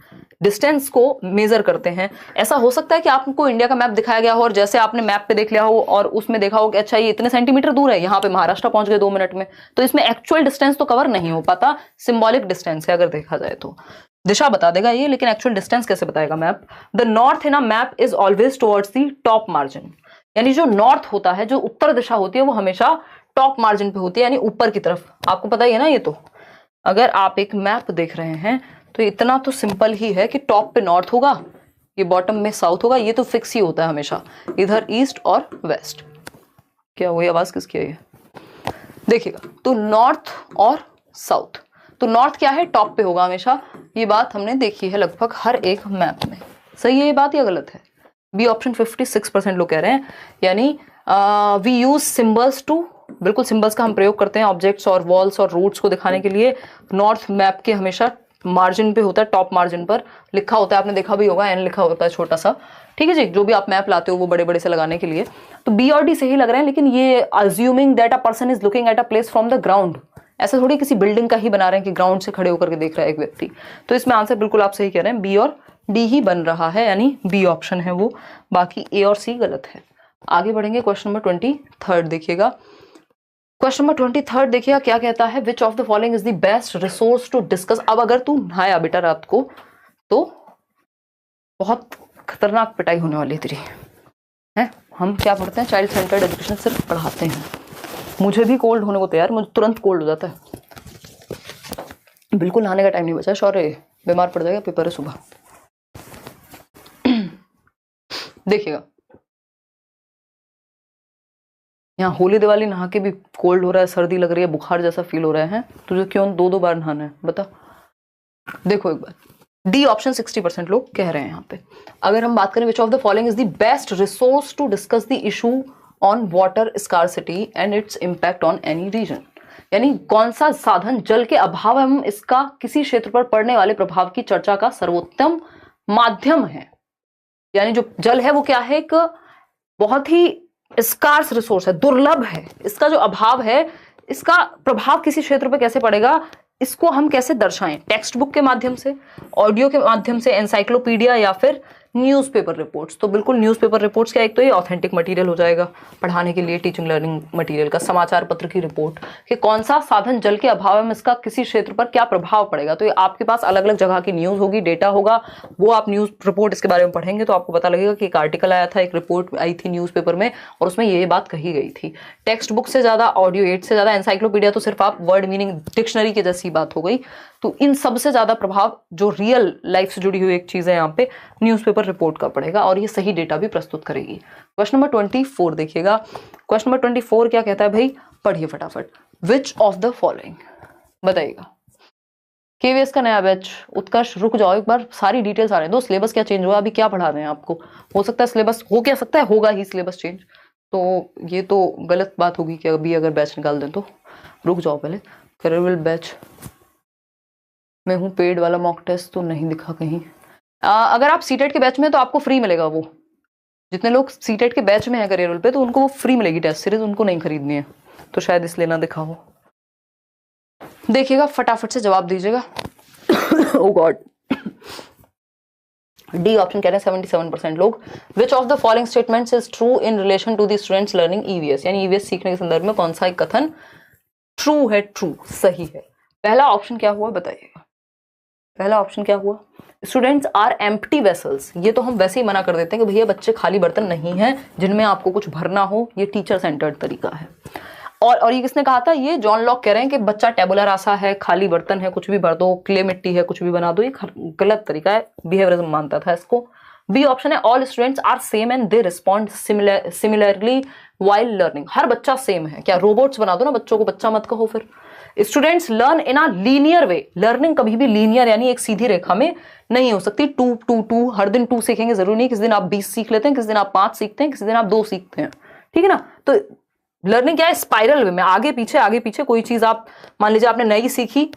डिस्टेंस को मेजर करते हैं। ऐसा हो सकता है कि आपको इंडिया का मैप दिखाया गया हो और जैसे आपने मैप पे देख लिया हो और उसमें देखा हो कि अच्छा ये इतने सेंटीमीटर दूर है, यहाँ पे महाराष्ट्र पहुंच गए 2 मिनट में, तो इसमें एक्चुअल डिस्टेंस तो कवर नहीं हो पाता, सिंबॉलिक डिस्टेंस है अगर देखा जाए तो। दिशा बता देगा ये, लेकिन एक्चुअल डिस्टेंस कैसे बताएगा map? The north in a map is always towards the top margin, यानी जो नॉर्थ होता है, जो उत्तर दिशा होती है, वो हमेशा टॉप मार्जिन पे होती है, यानी ऊपर की तरफ। आपको पता ही है ना ये तो, अगर आप एक मैप देख रहे हैं तो इतना तो सिंपल ही है कि टॉप पे नॉर्थ होगा, ये बॉटम में साउथ होगा, ये तो फिक्स ही होता है हमेशा, इधर ईस्ट और वेस्ट। क्या हुई, आवाज किसकी है ये? देखिएगा, तो नॉर्थ और साउथ, तो नॉर्थ क्या है, टॉप पे होगा हमेशा। ये बात हमने देखी है लगभग हर एक मैप में। सही है ये बात या गलत है? बी ऑप्शन 56% लोग कह रहे हैं, यानी वी यूज सिंबल्स टू, बिल्कुल सिंबल्स का हम प्रयोग करते हैं ऑब्जेक्ट्स और वॉल्स और रूट्स को दिखाने के लिए। नॉर्थ मैप के हमेशा मार्जिन पे होता है, टॉप मार्जिन पर लिखा होता है, आपने देखा भी होगा, एन लिखा होता है छोटा सा, ठीक है जी, जो भी आप मैप लाते हो वो बड़े बड़े से लगाने के लिए। तो बी और डी सही लग रहे हैं, लेकिन ये assuming that a person is looking at a place from the ground, ऐसा थोड़ी किसी बिल्डिंग का ही बना रहे हैं कि ग्राउंड से खड़े होकर के देख रहा है एक व्यक्ति। तो इसमें आंसर बिल्कुल आप सही कह रहे हैं, बी और डी ही बन रहा है, यानी बी ऑप्शन है वो, बाकी ए और सी गलत है। आगे बढ़ेंगे, क्वेश्चन नंबर 23 देखिएगा। क्वेश्चन नंबर 23 देखिएगा क्या कहता है, which of the following is the best resource to discuss. अब अगर तू नहाया बेटा रात को तो बहुत खतरनाक पिटाई होने वाली है तेरी, है। हम क्या पढ़ते हैं, चाइल्ड सेंटर्ड एजुकेशन सिर्फ पढ़ाते हैं। मुझे भी कोल्ड होने को तैयार, मुझे तुरंत कोल्ड हो जाता है, बिल्कुल नहाने का टाइम नहीं बचा, शौर्य बीमार पड़ जाएगा, पेपर है सुबह। देखिएगा यहाँ होली दिवाली नहा के भी कोल्ड हो रहा है, सर्दी लग रही है, बुखार जैसा फील हो रहा है, तुझे क्यों 2-2 बार नहाना है बता। देखो एक बार, डी ऑप्शन 60% लोग कह रहे हैं यहाँ पे। अगर हम बात करें which of the following is the best resource to discuss the issue on water scarcity and its impact on any region, यानी कौन सा साधन जल के अभाव एवं इसका किसी क्षेत्र पर पड़ने वाले प्रभाव की चर्चा का सर्वोत्तम माध्यम है। यानी जो जल है वो क्या है, एक बहुत ही स्कार्स रिसोर्स है, दुर्लभ है, इसका जो अभाव है, इसका प्रभाव किसी क्षेत्र पर कैसे पड़ेगा, इसको हम कैसे दर्शाएं, टेक्स्ट बुक के माध्यम से, ऑडियो के माध्यम से, एनसाइक्लोपीडिया या फिर न्यूज़पेपर रिपोर्ट्स। तो बिल्कुल न्यूज़पेपर रिपोर्ट्स क्या, एक तो ये ऑथेंटिक मटेरियल हो जाएगा पढ़ाने के लिए, टीचिंग लर्निंग मटेरियल का, समाचार पत्र की रिपोर्ट कि कौन सा साधन जल के अभाव में इसका किसी क्षेत्र पर क्या प्रभाव पड़ेगा। तो ये आपके पास अलग अलग जगह की न्यूज़ होगी, डेटा होगा, वो आप न्यूज़ रिपोर्ट इसके बारे में पढ़ेंगे तो आपको पता लगेगा कि एक आर्टिकल आया था, एक रिपोर्ट आई थी न्यूज़पेपर में और उसमें ये बात कही गई थी। टेक्स्ट बुक से ज़्यादा, ऑडियो एड से ज़्यादा, एनसाइक्लोपीडिया तो सिर्फ आप वर्ड मीनिंग डिक्शनरी की जैसी बात हो गई। तो इन सबसे ज्यादा प्रभाव जो रियल लाइफ से जुड़ी हुई एक चीज है यहाँ पे, न्यूज़पेपर रिपोर्ट का पड़ेगा और ये सही डेटा भी प्रस्तुत करेगी। क्वेश्चन नंबर 24 देखिएगा। क्वेश्चन नंबर 24 क्या कहता है भाई, पढ़िए फटाफट। विच ऑफ द फॉलोइंग, बताइएगा। केवीएस का नया बैच, उत्कर्ष रुक जाओ एक बार, सारी डिटेल्स आ रहे हैं। दो सिलेबस क्या चेंज हुआ, अभी क्या पढ़ा रहे हैं आपको, हो सकता है सिलेबस हो, क्या सकता है होगा ही सिलेबस चेंज, तो ये तो गलत बात होगी कि अभी अगर बैच निकाल दें तो। रुक जाओ पहले, करियर बैच में हूँ, पेड वाला मॉक टेस्ट तो नहीं दिखा कहीं। अगर आप सीटेट के बैच में तो आपको फ्री मिलेगा, वो जितने लोग सीटेट के बैच में है करियर पे तो उनको वो फ्री मिलेगी टेस्ट सीरीज, उनको नहीं खरीदनी है, तो शायद इसलिए ना दिखा हो। देखिएगा फटाफट से जवाब दीजिएगा। ओ गॉड, डी ऑप्शन कह रहे हैं 77% लोग। Which of the following statements is true in relation to the students learning EVS, यानी ईवीएस सीखने के संदर्भ में कौन सा एक कथन ट्रू है, ट्रू सही है। पहला ऑप्शन क्या हुआ बताइएगा, पहला ऑप्शन क्या हुआ, स्टूडेंट्स आर एम्प्टी वेसल्स। ये तो हम वैसे ही मना कर देते हैं कि भैया बच्चे खाली बर्तन नहीं हैं जिनमें आपको कुछ भरना हो, ये टीचर सेंटर्ड तरीका है। और ये किसने कहा था, ये जॉन लॉक कह रहे हैं कि बच्चा टेबुला रासा है, खाली बर्तन है, कुछ भी भर दो, क्ले मिट्टी है, कुछ भी बना दो, ये गलत तरीका है, बिहेवियरिज्म मानता था इसको। बी ऑप्शन है all students are same and they respond similarly while learning. हर बच्चा सेम है, क्या रोबोट्स बना दो ना बच्चों को, बच्चा मत कहो फिर। Students learn in a linear way, learning कभी भी लीनियर यानी एक सीधी रेखा में नहीं हो सकती। 2 2 2 हर दिन 2 सीखेंगे जरूरी नहीं, किसी दिन आप 20 सीख लेते हैं, किसी दिन आप 5 सीखते हैं, किसी दिन आप 2 सीखते हैं, ठीक है ना। तो लर्निंग क्या है, स्पाइरल वे में, आगे पीछे कोई चीज आप मान लीजिए आपने नई सीखी,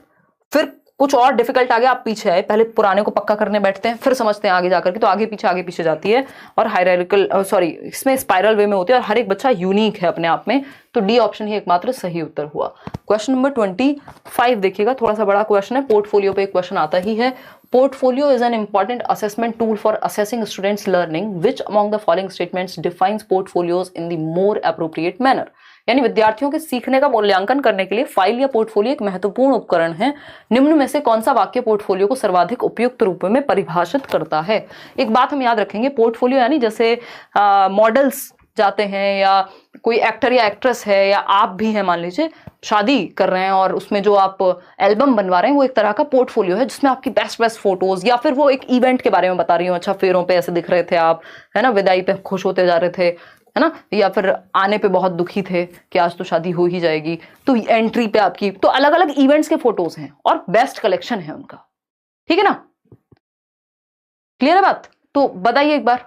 फिर कुछ और डिफिकल्ट आ गया, आप पीछे आए, पहले पुराने को पक्का करने बैठते हैं, फिर समझते हैं आगे जाकर के, तो आगे पीछे जाती है और हायरार्किकल इसमें स्पाइरल वे में होती है और हर एक बच्चा यूनिक है अपने आप में। तो डी ऑप्शन ही एकमात्र सही उत्तर हुआ। क्वेश्चन नंबर 25 देखिएगा, थोड़ा सा बड़ा क्वेश्चन है, पोर्टफोलियो पे एक क्वेश्चन आता ही है। Portfolio is an important assessment tool for assessing students learning, which among the following statements defines portfolios in the more appropriate manner. यानी विद्यार्थियों के सीखने का मूल्यांकन करने के लिए फाइल या पोर्टफोलियो एक महत्वपूर्ण उपकरण है। निम्न में से कौन सा वाक्य पोर्टफोलियो को सर्वाधिक उपयुक्त रूप में परिभाषित करता है। एक बात हम याद रखेंगे, पोर्टफोलियो यानी जैसे मॉडल्स जाते हैं या कोई एक्टर या एक्ट्रेस है या आप भी हैं, मान लीजिए शादी कर रहे हैं और उसमें जो आप एल्बम बनवा रहे हैं वो एक तरह का पोर्टफोलियो है जिसमें आपकी बेस्ट फोटोज, या फिर वो एक इवेंट के बारे में बता रही हूँ, अच्छा फेरों पे ऐसे दिख रहे थे आप, है ना, विदाई पे खुश होते जा रहे थे, है ना, या फिर आने पे बहुत दुखी थे कि आज तो शादी हो ही जाएगी, तो एंट्री पे आपकी, तो अलग अलग इवेंट्स के फोटोज हैं और बेस्ट कलेक्शन है उनका, ठीक है ना, क्लियर है बात। तो बताइए एक बार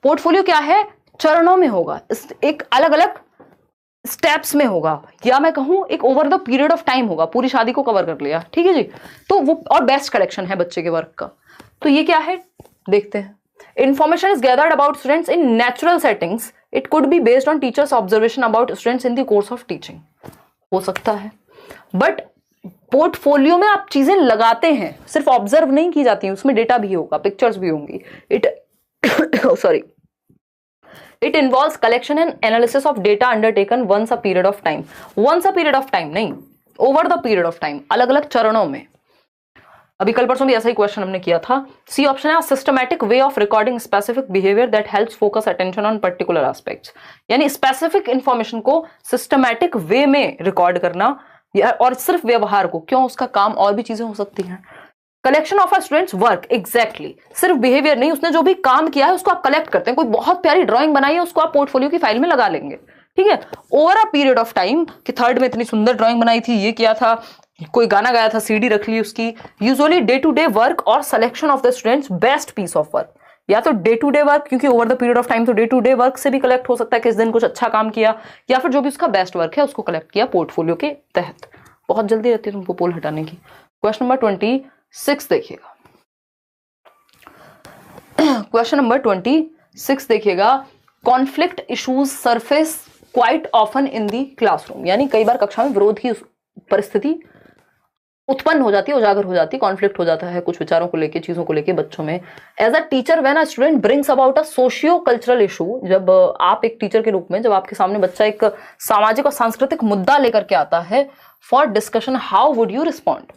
पोर्टफोलियो क्या है, चरणों में होगा, एक अलग अलग स्टेप्स में होगा, या मैं कहूं एक over the period of time होगा, पूरी शादी को कवर कर लिया, ठीक है जी। तो वो और बेस्ट कलेक्शन है बच्चे के वर्क का। तो ये क्या है देखते हैं। Information is gathered about students in natural settings, it could be based on teachers observation about students in the course of teaching, हो सकता है। बट पोर्टफोलियो में आप चीजें लगाते हैं, सिर्फ ऑब्जर्व नहीं की जाती, उसमें डेटा भी होगा, पिक्चर्स भी होंगी। Sorry, it involves collection and analysis of data undertaken once a period of time, once a period of time नहीं, over the period of time, अलग अलग चरणों में। अभी कल परसों भी ऐसा ही क्वेश्चन हमने किया था। सी ऑप्शन है systematic way of recording specific behaviour that helps focus attention on particular aspects, यानी स्पेसिफिक इंफॉर्मेशन को सिस्टमैटिक वे में रिकॉर्ड करना, और सिर्फ व्यवहार को, क्यों, उसका काम और भी चीजें हो सकती हैं। Collection of a students work, exactly, सिर्फ बिहेवियर नहीं, उसने जो भी काम किया है उसको आप कलेक्ट करते हैं। कोई बहुत प्यारी ड्राइंग बनाई है, उसको आप पोर्टफोलियो की फाइल में लगा लेंगे, ठीक है। Over a period of time, कि थर्ड में इतनी सुंदर ड्राइंग बनाई थी, ये किया था, कोई गाना गाया था, सीडी रख ली उसकी। Usually day to day work और selection of the students best piece of work, या तो डे टू डे वर्क, क्योंकि over the period of time तो डे टू डे वर्क से भी कलेक्ट हो सकता है, किस दिन कुछ अच्छा काम किया, या फिर जो भी उसका बेस्ट वर्क है उसको कलेक्ट किया पोर्टफोलियो के तहत। बहुत जल्दी रहती है तुमको पोल हटाने की। क्वेश्चन नंबर 26 देखिएगा। क्वेश्चन नंबर 26 देखिएगा, conflict issues surface quite often in the classroom, यानी कई बार कक्षा में विरोध की परिस्थिति उत्पन्न हो जाती है, उजागर हो जाती है, कॉन्फ्लिक्ट हो जाता है कुछ विचारों को लेके, चीजों को लेके बच्चों में। As a teacher when a student brings about a socio cultural issue, जब आप एक टीचर के रूप में, जब आपके सामने बच्चा एक सामाजिक और सांस्कृतिक मुद्दा लेकर के आता है for discussion, how would you respond.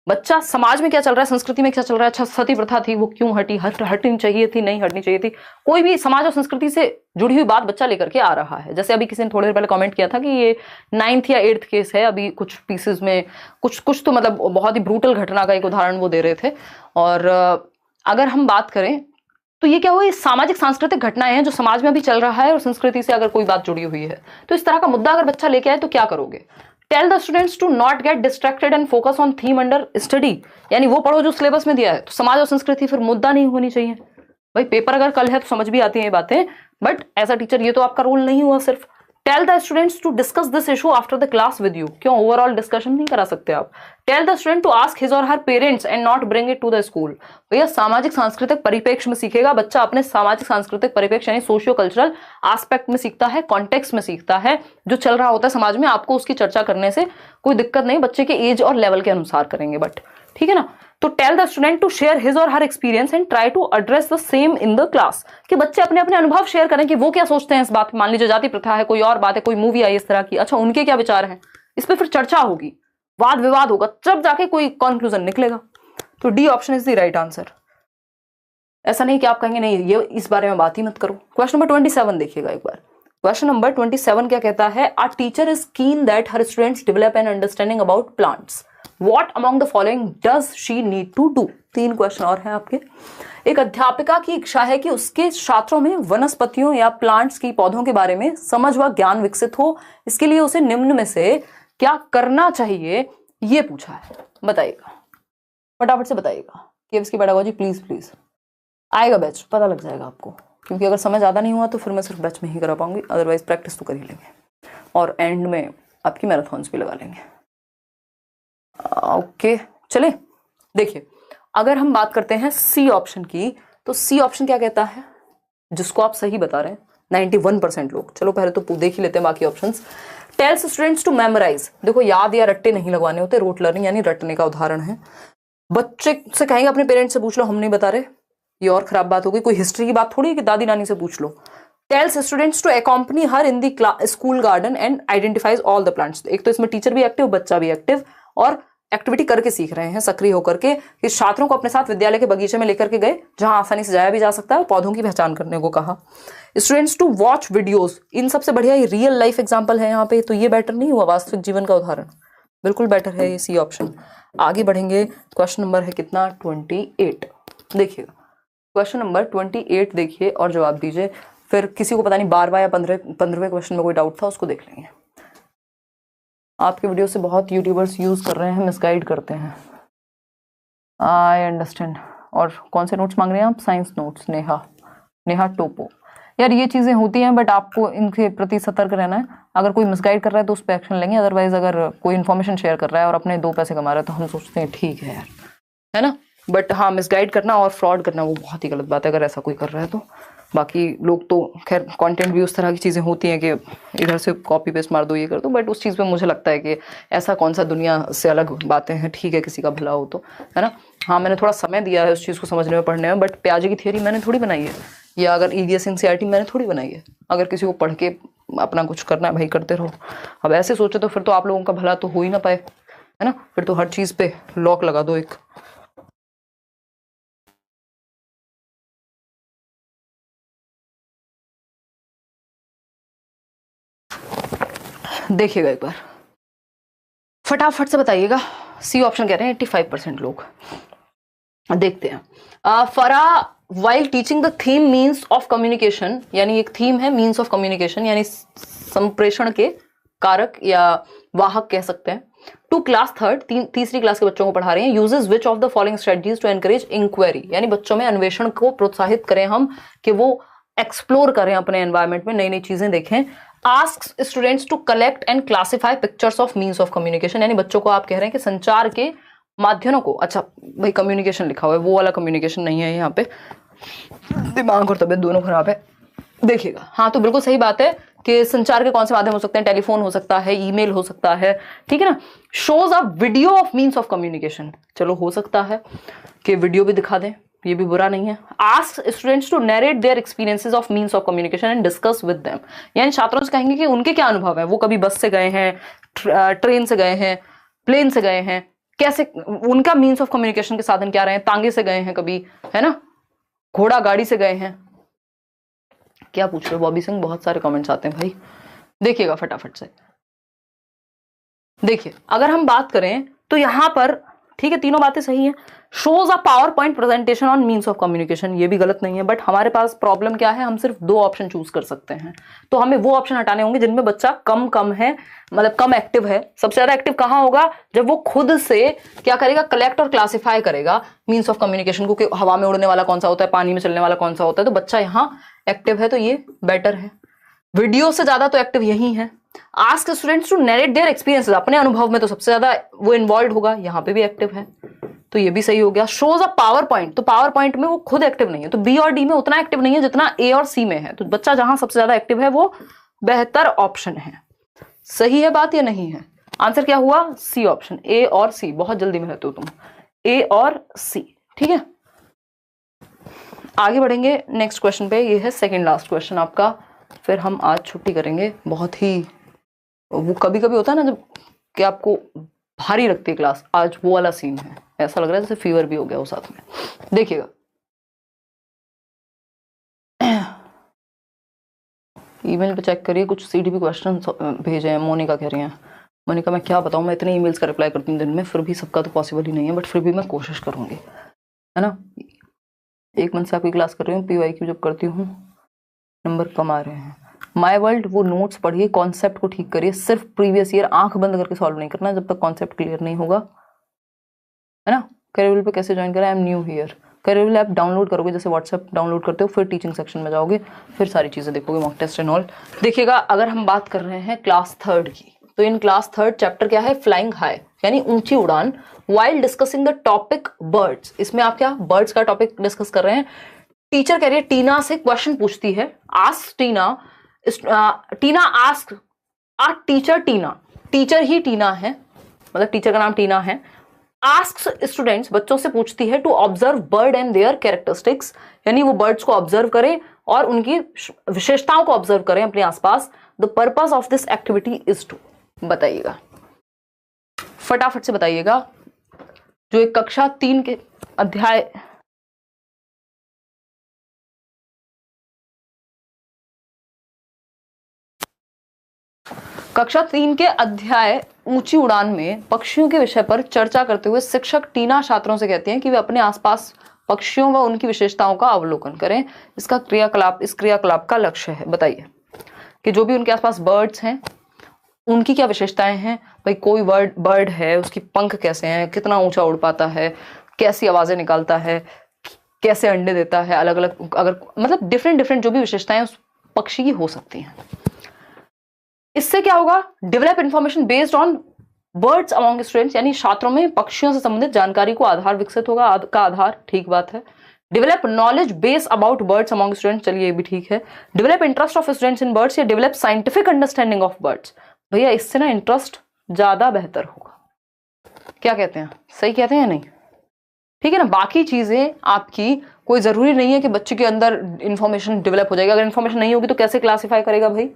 बच्चा समाज में क्या चल रहा है, संस्कृति में क्या चल रहा है, अच्छा सती प्रथा थी वो क्यों हटी, हटनी चाहिए थी, नहीं हटनी चाहिए थी, कोई भी समाज और संस्कृति से जुड़ी हुई बात बच्चा लेकर के आ रहा है। जैसे अभी किसी ने थोड़ी देर पहले कमेंट किया था कि ये 9th या 8th केस है, अभी कुछ पीसेस में कुछ तो मतलब बहुत ही ब्रूटल घटना का एक उदाहरण वो दे रहे थे। और अगर हम बात करें तो ये क्या हुआ, ये सामाजिक सांस्कृतिक घटनाएं हैं जो समाज में अभी चल रहा है और संस्कृति से अगर कोई बात जुड़ी हुई है, तो इस तरह का मुद्दा अगर बच्चा लेके आए तो क्या करोगे। Tell the students to not get distracted and focus on theme under study, यानी वो पढ़ो जो सिलेबस में दिया है। तो समाज और संस्कृति फिर मुद्दा नहीं होनी चाहिए। भाई पेपर अगर कल है तो समझ भी आती है ये बातें, बट एज अ टीचर ये तो आपका रोल नहीं हुआ सिर्फ। Tell the students to discuss this issue after the class with you, क्यों ओवरऑल डिस्कशन नहीं करा सकते आप। Tell the student to ask his और her parents and not bring it to the school. भैया सामाजिक सांस्कृतिक परिप्रेक्ष्य में सीखेगा बच्चा, अपने सामाजिक सांस्कृतिक परिप्रेक्ष्य यानी सोशियो कल्चरल एस्पेक्ट में सीखता है, कॉन्टेक्स्ट में सीखता है, जो चल रहा होता है समाज में। आपको उसकी चर्चा करने से कोई दिक्कत नहीं, बच्चे के एज और लेवल के अनुसार करेंगे, बट ठीक है ना। तो tell the student to share his और her experience and try to address the same in the class, कि बच्चे अपने अपने अनुभव शेयर करें कि वो क्या सोचते हैं इस बात में। मान लीजिए जाति प्रथा है, कोई और बात है, कोई मूवी आई इस तरह की, अच्छा उनके क्या विचार हैं, इस पर फिर चर्चा होगी, वाद विवाद होगा, तब जाके कोई कंक्लूजन निकलेगा। तो D option is the right answer. ऐसा नहीं कि आप कहेंगे नहीं ये इस बारे में बात ही मत करो। क्वेश्चन नंबर 27 देखिएगा एक बार। क्वेश्चन नंबर 27 क्या कहता है, a teacher is keen that her students develop an understanding about plants, what among the following does she need to do. 3 question और हैं आपके। एक अध्यापिका की इच्छा है कि उसके छात्रों में वनस्पतियों या प्लांट्स की, पौधों के बारे में समझ व ज्ञान विकसित हो, इसके लिए उसे निम्न में से क्या करना चाहिए, ये पूछा है। बताइएगा फटाफट से बताइएगा। केव्स की पेडागोजी प्लीज प्लीज आएगा बैच, पता लग जाएगा आपको, क्योंकि अगर समझ ज़्यादा नहीं हुआ तो फिर मैं सिर्फ बैच में ही करा पाऊंगी, अदरवाइज प्रैक्टिस तो कर ही लेंगे और एंड में आपकी मैराथन्स भी लगा लेंगे। ओके चले देखिए, अगर हम बात करते हैं सी ऑप्शन की, तो सी ऑप्शन क्या कहता है, जिसको आप सही बता रहे हैं 91% लोग। चलो पहले तो देख ही लेते हैं बाकी options. Tells students to memorise, देखो याद या रट्टे नहीं लगवाने होते, रोट लर्निंग यानी रटने का उदाहरण है। बच्चे से कहेंगे अपने पेरेंट्स से पूछ लो, हम नहीं बता रहे, ये और खराब बात होगी। कोई हिस्ट्री की बात थोड़ी है कि दादी नानी से पूछ लो। Tells students to accompany her in the school garden and identifies all the plants. एक तो इसमें टीचर भी एक्टिव, बच्चा भी एक्टिव, और एक्टिविटी करके सीख रहे हैं, सक्रिय होकर के। इस छात्रों को अपने साथ विद्यालय के बगीचे में लेकर के गए, जहां आसानी से जाया भी जा सकता है, पौधों की पहचान करने को कहा। स्टूडेंट्स टू वॉच वीडियोस, इन सबसे बढ़िया ये रियल लाइफ एग्जांपल है यहाँ पे, तो ये बेटर नहीं हुआ, वास्तविक जीवन का उदाहरण, बिल्कुल बेटर है ये सी ऑप्शन। आगे बढ़ेंगे, क्वेश्चन नंबर है कितना, 28 देखिएगा। क्वेश्चन नंबर 28 देखिए और जवाब दीजिए। फिर किसी को पता नहीं 12वां या 15वें क्वेश्चन में कोई डाउट था, उसको देख लेंगे। आपके वीडियो से बहुत यूट्यूबर्स यूज कर रहे हैं, मिसगाइड करते हैं, आई अंडरस्टैंड। और कौन से नोट्स मांग रहे हैं आप, साइंस नोट्स। नेहा टोपो, यार ये चीजें होती हैं, बट आपको इनके प्रति सतर्क रहना है। अगर कोई मिसगाइड कर रहा है तो उस पर एक्शन लेंगे, अदरवाइज अगर कोई इन्फॉर्मेशन शेयर कर रहा है और अपने 2 पैसे कमा रहा है तो हम सोचते हैं ठीक है यार, है ना। बट हाँ, मिसगाइड करना और फ्रॉड करना वो बहुत ही गलत बात है अगर ऐसा कोई कर रहा है तो। बाकी लोग तो खैर कंटेंट भी उस तरह की चीज़ें होती हैं कि इधर से कॉपी पेस्ट मार दो, ये कर दो, बट उस चीज़ पे मुझे लगता है कि ऐसा कौन सा दुनिया से अलग बातें हैं, ठीक है किसी का भला हो तो, है ना। हाँ, मैंने थोड़ा समय दिया है उस चीज़ को समझने में, पढ़ने में, बट प्याजे की थियरी मैंने थोड़ी बनाई है, या अगर ईवीएस एनसीईआरटी मैंने थोड़ी बनाई है। अगर किसी को पढ़ के अपना कुछ करना है भाई, करते रहो। अब ऐसे सोचे तो फिर तो आप लोगों का भला तो हो ही ना पाए, है ना। फिर तो हर चीज़ पे लॉक लगा दो एक। देखिएगा एक बार, फटाफट से बताइएगा। सी ऑप्शन कह रहे हैं 85% लोग। देखते हैं। फरा while teaching the theme means of communication, यानी एक थीम है मीन्स ऑफ कम्युनिकेशन, यानी संप्रेषण के कारक या वाहक कह सकते हैं। टू क्लास थर्ड, तीसरी क्लास के बच्चों को पढ़ा रहे हैं। Uses which of the following strategies to encourage inquiry, यानी बच्चों में अन्वेषण को प्रोत्साहित करें हम, कि वो एक्सप्लोर करें अपने एनवायरमेंट में, नई नई चीजें देखें। Ask students to collect and classify pictures of means of communication, यानी बच्चों को आप कह रहे हैं कि संचार के माध्यमों को, अच्छा भाई कम्युनिकेशन लिखा हुआ है, वो वाला कम्युनिकेशन नहीं है यहाँ पे, दिमाग और तबियत दोनों खराब है। देखिएगा, हाँ तो बिल्कुल सही बात है कि संचार के कौन से माध्यम हो सकते हैं, टेलीफोन हो सकता है, ईमेल हो सकता है, ठीक है ना। Shows a video of means of communication, चलो हो सकता है कि वीडियो भी दिखा दें, ये भी बुरा नहीं है। Ask students to narrate their experiences of means of communication and discuss with them, यानी छात्रों से कहेंगे कि उनके क्या अनुभव है, वो कभी बस से गए हैं, ट्रेन से गए हैं, प्लेन से गए हैं, कैसे उनका मीन्स ऑफ कम्युनिकेशन के साधन क्या रहे हैं, तांगे से गए हैं कभी, है ना, घोड़ा गाड़ी से गए हैं। क्या पूछ रहे हो बॉबी सिंह, बहुत सारे कमेंट्स आते हैं भाई। देखिएगा फटाफट से, देखिए अगर हम बात करें तो यहां पर ठीक है, तीनों बातें सही हैं। Shows a power point presentation on means of communication, ये भी गलत नहीं है, बट हमारे पास प्रॉब्लम क्या है, हम सिर्फ 2 ऑप्शन चूज कर सकते हैं, तो हमें वो ऑप्शन हटाने होंगे जिनमें बच्चा कम है, मतलब कम एक्टिव है। सबसे ज्यादा एक्टिव कहां होगा, जब वो खुद से क्या करेगा, कलेक्ट और क्लासिफाई करेगा मीन्स ऑफ कम्युनिकेशन को, कि हवा में उड़ने वाला कौन सा होता है, पानी में चलने वाला कौन सा होता है, तो बच्चा यहाँ एक्टिव है, तो ये बेटर है। वीडियो से ज्यादा तो एक्टिव यही है। Ask students to narrate their experiences, अपने अनुभव में तो सबसे ज्यादा वो इन्वॉल्व होगा, यहाँ पे भी एक्टिव है, तो ये भी सही हो गया। शोज अ पावर पॉइंट, तो पावर पॉइंट में वो खुद एक्टिव नहीं है, तो बी और डी में उतना एक्टिव नहीं है जितना ए और सी में है, तो बच्चा जहां सबसे ज्यादा एक्टिव है वो बेहतर ऑप्शन है। सही है बात या नहीं है? आंसर क्या हुआ, सी ऑप्शन, ए और सी। बहुत जल्दी में रहते हो तुम, ए और सी, ठीक है। आगे बढ़ेंगे नेक्स्ट क्वेश्चन पे, ये है सेकेंड लास्ट क्वेश्चन आपका, फिर हम आज छुट्टी करेंगे। बहुत ही वो कभी कभी होता है ना जब कि आपको भारी लगती है क्लास, आज वो वाला सीन है, ऐसा लग रहा है जैसे फीवर भी हो गया हो साथ में। देखिएगा ईमेल पे चेक करिए, कुछ सीडीपी क्वेश्चन भेजे हैं, मोनिका कह रही हैं। मोनिका मैं क्या बताऊं, मैं इतने ईमेल्स का रिप्लाई करती हूँ दिन में, फिर भी सबका तो पॉसिबल ही नहीं है, बट फिर भी मैं कोशिश करूंगी, है ना। 1 मंथ से आपकी क्लास कर रही हूँ, PYQ जब करती हूँ नंबर कम आ रहे हैं। माय वर्ल्ड वो नोट्स पढ़िए, कॉन्सेप्ट को ठीक करिए, सिर्फ प्रीवियस ईयर आंख बंद करके सॉल्व नहीं करना जब तक कॉन्सेप्ट क्लियर नहीं होगा, है ना। करियर पे कैसे ज्वाइन करें, I am new here. Career app download करोगे, जैसे व्हाट्सएप डाउनलोड करते हो, फिर टीचिंग सेक्शन में जाओगे, फिर सारी चीजें देखोगे, मॉक टेस्ट एंड ऑल। देखिएगा अगर हम बात कर रहे हैं क्लास थर्ड की, तो इन क्लास थर्ड चैप्टर क्या है, फ्लाइंग हाई, यानी ऊंची उड़ान। While discussing the topic birds, इसमें आप क्या बर्ड्स का टॉपिक डिस्कस कर रहे हैं। टीचर कह रही है, टीना से क्वेश्चन पूछती है, आस्क टीना, टीना आस्क आ टीचर टीना, टीचर ही टीना है, मतलब टीचर का नाम टीना है। आस्क स्टूडेंट्स, बच्चों से पूछती है, to observe bird and their characteristics, यानी वो बर्ड्स को ऑब्जर्व करें और उनकी विशेषताओं को ऑब्जर्व करें अपने आसपास। The purpose of this activity is to, बताइएगा फटाफट से बताइएगा। जो एक कक्षा 3 के अध्याय कक्षा 3 के अध्याय ऊंची उड़ान में पक्षियों के विषय पर चर्चा करते हुए शिक्षक टीना छात्रों से कहती हैं कि वे अपने आसपास पक्षियों व उनकी विशेषताओं का अवलोकन करें। इसका क्रियाकलाप, इस क्रियाकलाप का लक्ष्य है, बताइए कि जो भी उनके आसपास बर्ड्स हैं उनकी क्या विशेषताएं हैं। भाई कोई बर्ड है, उसकी पंख कैसे हैं, कितना ऊंचा उड़ पाता है, कैसी आवाजें निकालता है, कैसे अंडे देता है, अलग अलग, अगर मतलब डिफरेंट जो भी विशेषताएं उस पक्षी की हो सकती हैं। इससे क्या होगा, develop information based on birds among students, यानी छात्रों में पक्षियों से संबंधित जानकारी को आधार विकसित होगा, का आधार, ठीक बात है। Develop knowledge base about birds among students, चलिए ये भी ठीक है। Develop interest of students in birds या develop scientific understanding of birds, भैया इससे ना इंटरेस्ट ज्यादा बेहतर होगा। क्या कहते हैं, सही कहते हैं या नहीं, ठीक है ना। बाकी चीजें आपकी कोई जरूरी नहीं है कि बच्चे के अंदर इंफॉर्मेशन डेवलप हो जाएगी, अगर इंफॉर्मेशन नहीं होगी तो कैसे क्लासीफाई करेगा भाई,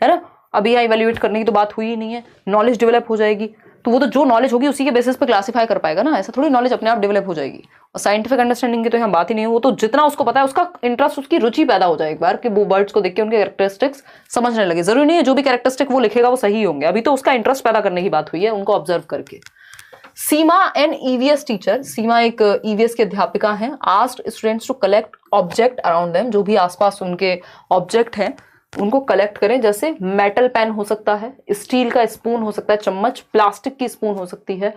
है ना। अभी यहाँ इवेल्युएट करने की तो बात हुई ही नहीं है, नॉलेज डेवलप हो जाएगी तो वो तो जो नॉलेज होगी उसी के बेसिस पे क्लासीफाई कर पाएगा ना, ऐसा थोड़ी नॉलेज अपने आप डेवलप हो जाएगी। और साइंटिफिक अंडरस्टैंडिंग की तो यहाँ बात ही नहीं है, वो तो जितना उसको पता है उसका इंटरेस्ट, उसकी रुचि पैदा हो जाए एक बार कि वो बर्ड्स को देख के उनके कैरेक्टरिस्टिक्स समझने लगे। जरूरी नहीं है जो भी कैरेक्टरिस्टिक वो लिखेगा वो सही होंगे, अभी तो उसका इंटरेस्ट पैदा करने की बात हुई है उनको ऑब्जर्व करके। Seema an EVS teacher, Seema एक ईवीएस की अध्यापिका हैं, asked students to collect object around them, जो भी आसपास उनके ऑब्जेक्ट हैं उनको कलेक्ट करें। जैसे मेटल पेन हो सकता है, स्टील का स्पून हो सकता है, चम्मच, प्लास्टिक की स्पून हो सकती है।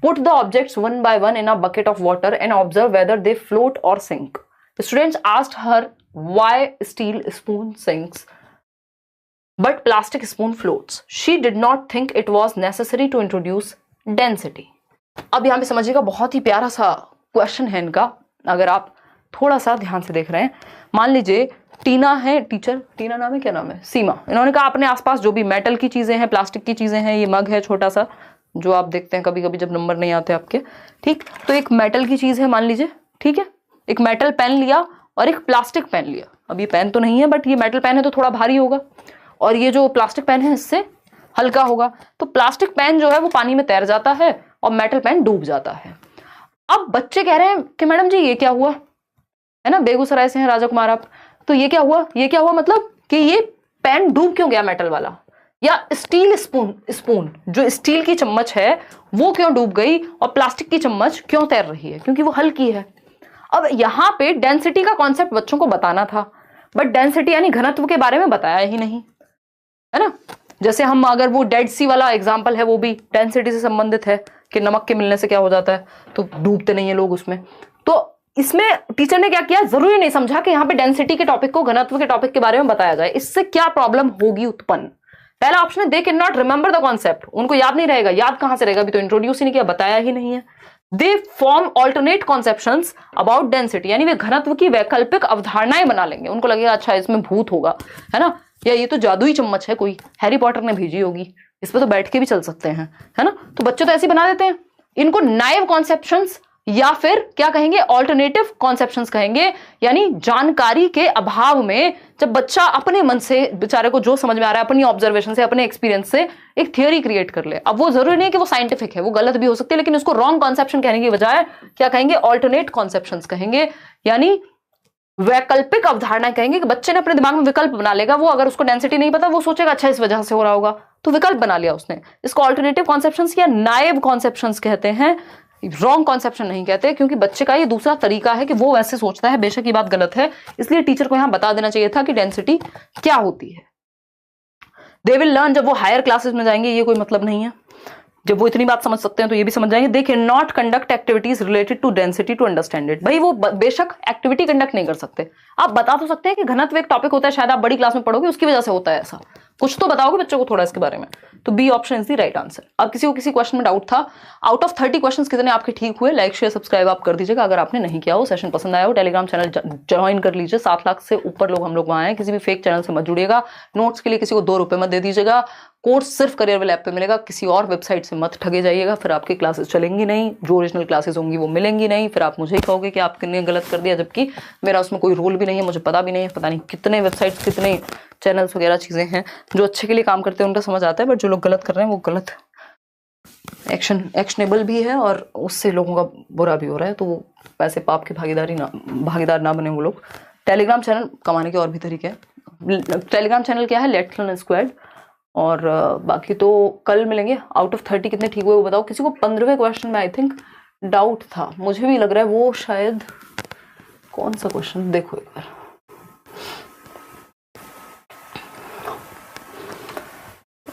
Put the objects one by one in a bucket of water and observe whether they float और sink. Students asked her why steel spoon sinks but plastic spoon floats. She did not think it was necessary to introduce density. अब यहां पे समझिएगा, बहुत ही प्यारा सा question है इनका, अगर आप थोड़ा सा ध्यान से देख रहे हैं। मान लीजिए टीना है टीचर, टीना नाम है, क्या नाम है, सीमा, इन्होंने कहा अपने आसपास जो भी मेटल की चीजें हैं, प्लास्टिक की चीजें हैं, ये मग है छोटा सा जो आप देखते हैं कभी कभी जब नंबर नहीं आते आपके, ठीक, तो एक मेटल की चीज है मान लीजिए, ठीक है, एक मेटल पेन लिया और एक प्लास्टिक पेन लिया। अब ये पेन तो नहीं है बट ये मेटल पेन है तो थोड़ा भारी होगा, और ये जो प्लास्टिक पेन है इससे हल्का होगा। तो प्लास्टिक पेन जो है वो पानी में तैर जाता है और मेटल पेन डूब जाता है। अब बच्चे कह रहे हैं कि मैडम जी ये क्या हुआ, है ना, बेगूसराय से हैं राजा कुमार आप, तो ये क्या हुआ, ये क्या हुआ मतलब कि ये पेन डूब क्यों गया मेटल वाला, या स्टील स्पून जो स्टील की चम्मच है वो क्यों डूब गई और प्लास्टिक की चम्मच क्यों तैर रही है, क्योंकि वो हल्की है। अब यहां पे डेंसिटी का कॉन्सेप्ट बच्चों को बताना था, बट डेंसिटी यानी घनत्व के बारे में बताया ही नहीं, है ना। जैसे हम अगर वो डेड सी वाला एग्जाम्पल है वो भी डेंसिटी से संबंधित है कि नमक के मिलने से क्या हो जाता है, तो डूबते नहीं है लोग उसमें। तो इसमें टीचर ने क्या किया, जरूरी नहीं समझा कि यहाँ पे डेंसिटी के टॉपिक को घनत्व के टॉपिक के बारे में बताया जाए, इससे क्या प्रॉब्लम होगी उत्पन्न। पहला ऑप्शन है दे can not remember the concept, उनको याद नहीं रहेगा, याद कहां से रहेगा, अभी तो इंट्रोड्यूस ही नहीं किया, बताया ही नहीं है। They form alternate conceptions about density, यानी वे घनत्व की वैकल्पिक अवधारणाएं बना लेंगे, उनको लगेगा अच्छा इसमें भूत होगा, है ना, या ये तो जादुई चम्मच है, कोई हैरी पॉटर ने भेजी होगी, इस पे तो बैठ के भी चल सकते हैं, है ना। तो बच्चे तो ऐसे बना देते हैं, इनको नाइव कॉन्सेप्शंस या फिर क्या कहेंगे, ऑल्टरनेटिव कॉन्सेप्शंस कहेंगे। यानी जानकारी के अभाव में जब बच्चा अपने मन से, बेचारे को जो समझ में आ रहा है अपनी ऑब्जर्वेशन से, अपने एक्सपीरियंस से एक थियोरी क्रिएट कर ले। अब वो जरूरी नहीं है कि वो साइंटिफिक है, वो गलत भी हो सकती है, लेकिन उसको रॉन्ग कॉन्सेप्शन कहने की बजाय क्या कहेंगे, ऑल्टरनेट कॉन्सेप्शंस कहेंगे, यानी वैकल्पिक अवधारणा कहेंगे कि बच्चे ने अपने दिमाग में विकल्प बना लेगा। वो अगर उसको डेंसिटी नहीं पता वो सोचेगा अच्छा इस वजह से हो रहा होगा, तो विकल्प बना लिया उसने। इसको ऑल्टरनेटिव कॉन्सेप्शंस या नाइव कॉन्सेप्शंस कहते हैं, रॉन्ग कॉन्सेप्शन नहीं कहते, क्योंकि बच्चे का ये दूसरा तरीका है कि वो वैसे सोचता है, बेशक ये बात गलत है, इसलिए टीचर को यहां बता देना चाहिए था कि डेंसिटी क्या होती है। दे विल लर्न, जब वो हायर क्लासेस में जाएंगे ये कोई मतलब नहीं है, जब वो इतनी बात समझ सकते हैं तो ये भी समझ जाएंगे। They can not conduct activities related to density to understand it, भाई वो बेशक एक्टिविटी कंडक्ट नहीं कर सकते, आप बता तो सकते हैं कि घनत्व एक टॉपिक होता है, शायद आप बड़ी क्लास में पढ़ोगे उसकी वजह से होता है ऐसा, कुछ तो बताओगे बच्चों को थोड़ा इसके बारे में। तो B option is the right answer. अब किसी को किसी क्वेश्चन में डाउट था, आउट ऑफ 30 क्वेश्चंस कितने आपके ठीक हुए, लाइक शेयर सब्सक्राइब आप कर दीजिएगा अगर आपने नहीं किया हो। सेशन पसंद आया हो टेलीग्राम चैनल ज्वाइन कर लीजिए, 7 लाख से ऊपर लोग हम लोग वहां हैं, किसी भी फेक चैनल से मत जुड़िएगा। नोट्स के लिए किसी को 2 रुपए मत दे दीजिएगा, कोर्स सिर्फ करियर ऐप पे मिलेगा, किसी और वेबसाइट से मत ठगे जाइएगा, फिर आपकी क्लासेस चलेंगी नहीं, जो ओरिजिनल क्लासेस होंगी वो मिलेंगी नहीं, फिर आप मुझे ही कहोगे कि आपने गलत कर दिया, जबकि मेरा उसमें कोई रोल भी नहीं है, मुझे पता भी नहीं है, पता नहीं कितने वेबसाइट्स कितने चैनल्स वगैरह चीजें हैं। जो अच्छे के लिए काम करते हैं उनका समझ आता है, बट जो लोग गलत कर रहे हैं वो गलत एक्शनेबल भी है और उससे लोगों का बुरा भी हो रहा है, तो वो वैसे पाप के भागीदार ना बने वो लोग। टेलीग्राम चैनल कमाने के और भी तरीके हैं। टेलीग्राम चैनल क्या है, लेट्स लर्न स्क्वाड। और बाकी तो कल मिलेंगे। आउट ऑफ 30 कितने ठीक हुए वो बताओ। किसी को 15वें क्वेश्चन में आई थिंक डाउट था, मुझे भी लग रहा है वो शायद कौन सा क्वेश्चन, देखो एक बार,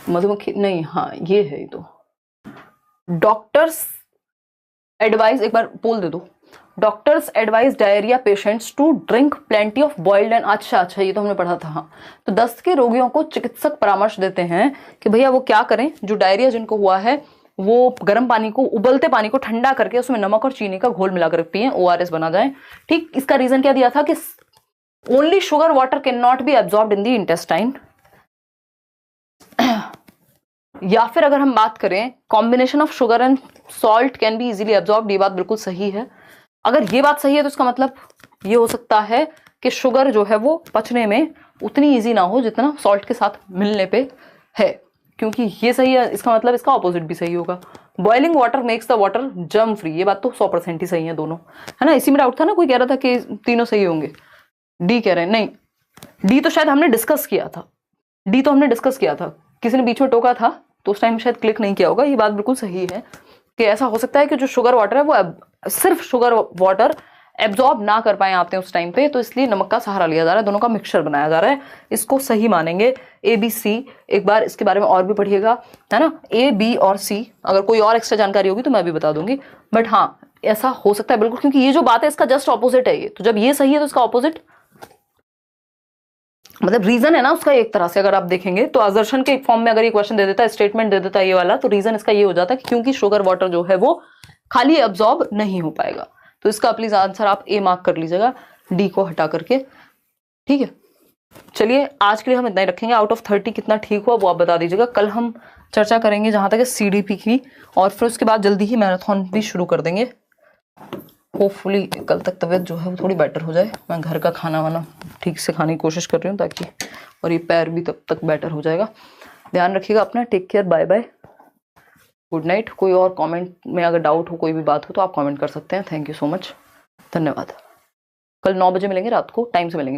मधुमक्खी नहीं, हाँ ये है, तो डॉक्टर्स एडवाइस, एक बार पोल दे दो doctors advise diarrhoea patients to drink plenty of boiled and, अच्छा ये तो हमने पढ़ा था। हाँ, तो दस्त के रोगियों को चिकित्सक परामर्श देते हैं कि भैया वो क्या करें, जो डायरिया जिनको हुआ है वो गर्म पानी को, उबलते पानी को ठंडा करके उसमें नमक और चीनी का घोल मिलाकर पिए, ORS बना जाए। ठीक, इसका रीजन क्या दिया था कि only sugar water can not be absorbed in the intestine. या फिर अगर हम बात करें combination of sugar and salt can be easily absorbed, ये बात बिल्कुल सही है। अगर ये बात सही है तो इसका मतलब ये हो सकता है कि शुगर जो है वो पचने में उतनी इजी ना हो जितना सॉल्ट के साथ मिलने पे है, क्योंकि ये सही है, इसका मतलब इसका ऑपोजिट भी सही होगा। Boiling water makes the water germ free, ये बात तो 100% ही सही है दोनों, है ना। इसी में डाउट था ना, कोई कह रहा था कि तीनों सही होंगे, डी कह रहे हैं, नहीं डी तो शायद हमने डिस्कस किया था, डी तो हमने डिस्कस किया था, किसी ने बीच में टोका था तो उस टाइम शायद क्लिक नहीं किया होगा। ये बात बिल्कुल सही है कि ऐसा हो सकता है कि जो शुगर वाटर है वो सिर्फ शुगर वाटर एब्जॉर्ब ना कर पाए आपने उस टाइम पे, तो इसलिए नमक का सहारा लिया जा रहा है, दोनों का मिक्सचर बनाया जा रहा है, इसको सही मानेंगे। ABC, एक बार इसके बारे में और भी पढ़िएगा, है ना। A, B और C, अगर कोई और एक्स्ट्रा जानकारी होगी तो मैं भी बता दूंगी, बट हाँ ऐसा हो सकता है बिल्कुल, क्योंकि ये जो बात है इसका जस्ट ऑपोजिट है ये, तो जब ये सही है तो इसका ऑपोजिट मतलब रीजन है ना उसका, एक तरह से अगर आप देखेंगे तो असर्शन के फॉर्म में अगर ये क्वेश्चन दे देता है, स्टेटमेंट दे देता है ये वाला, तो रीजन इसका ये हो जाता है कि क्योंकि शुगर वाटर जो है वो खाली एब्जॉर्ब नहीं हो पाएगा। तो इसका प्लीज आंसर आप A मार्क कर लीजिएगा, डी को हटा करके, ठीक है। चलिए आज के लिए हम इतना ही रखेंगे, आउट ऑफ 30 कितना ठीक हुआ वो आप बता दीजिएगा। कल हम चर्चा करेंगे जहां तक है CDP की, और फिर उसके बाद जल्दी ही मैराथन भी शुरू कर देंगे। होपफुली कल तक तबीयत जो है वो थोड़ी बेटर हो जाए, मैं घर का खाना वाना ठीक से खाने की कोशिश कर रही हूँ ताकि, और ये पैर भी तब तक बेटर हो जाएगा। ध्यान रखिएगा अपना, take care, bye bye, good night. कोई और कमेंट में अगर डाउट हो, कोई भी बात हो तो आप कमेंट कर सकते हैं। थैंक यू सो मच, धन्यवाद। कल 9 बजे मिलेंगे, रात को टाइम से मिलेंगे कल।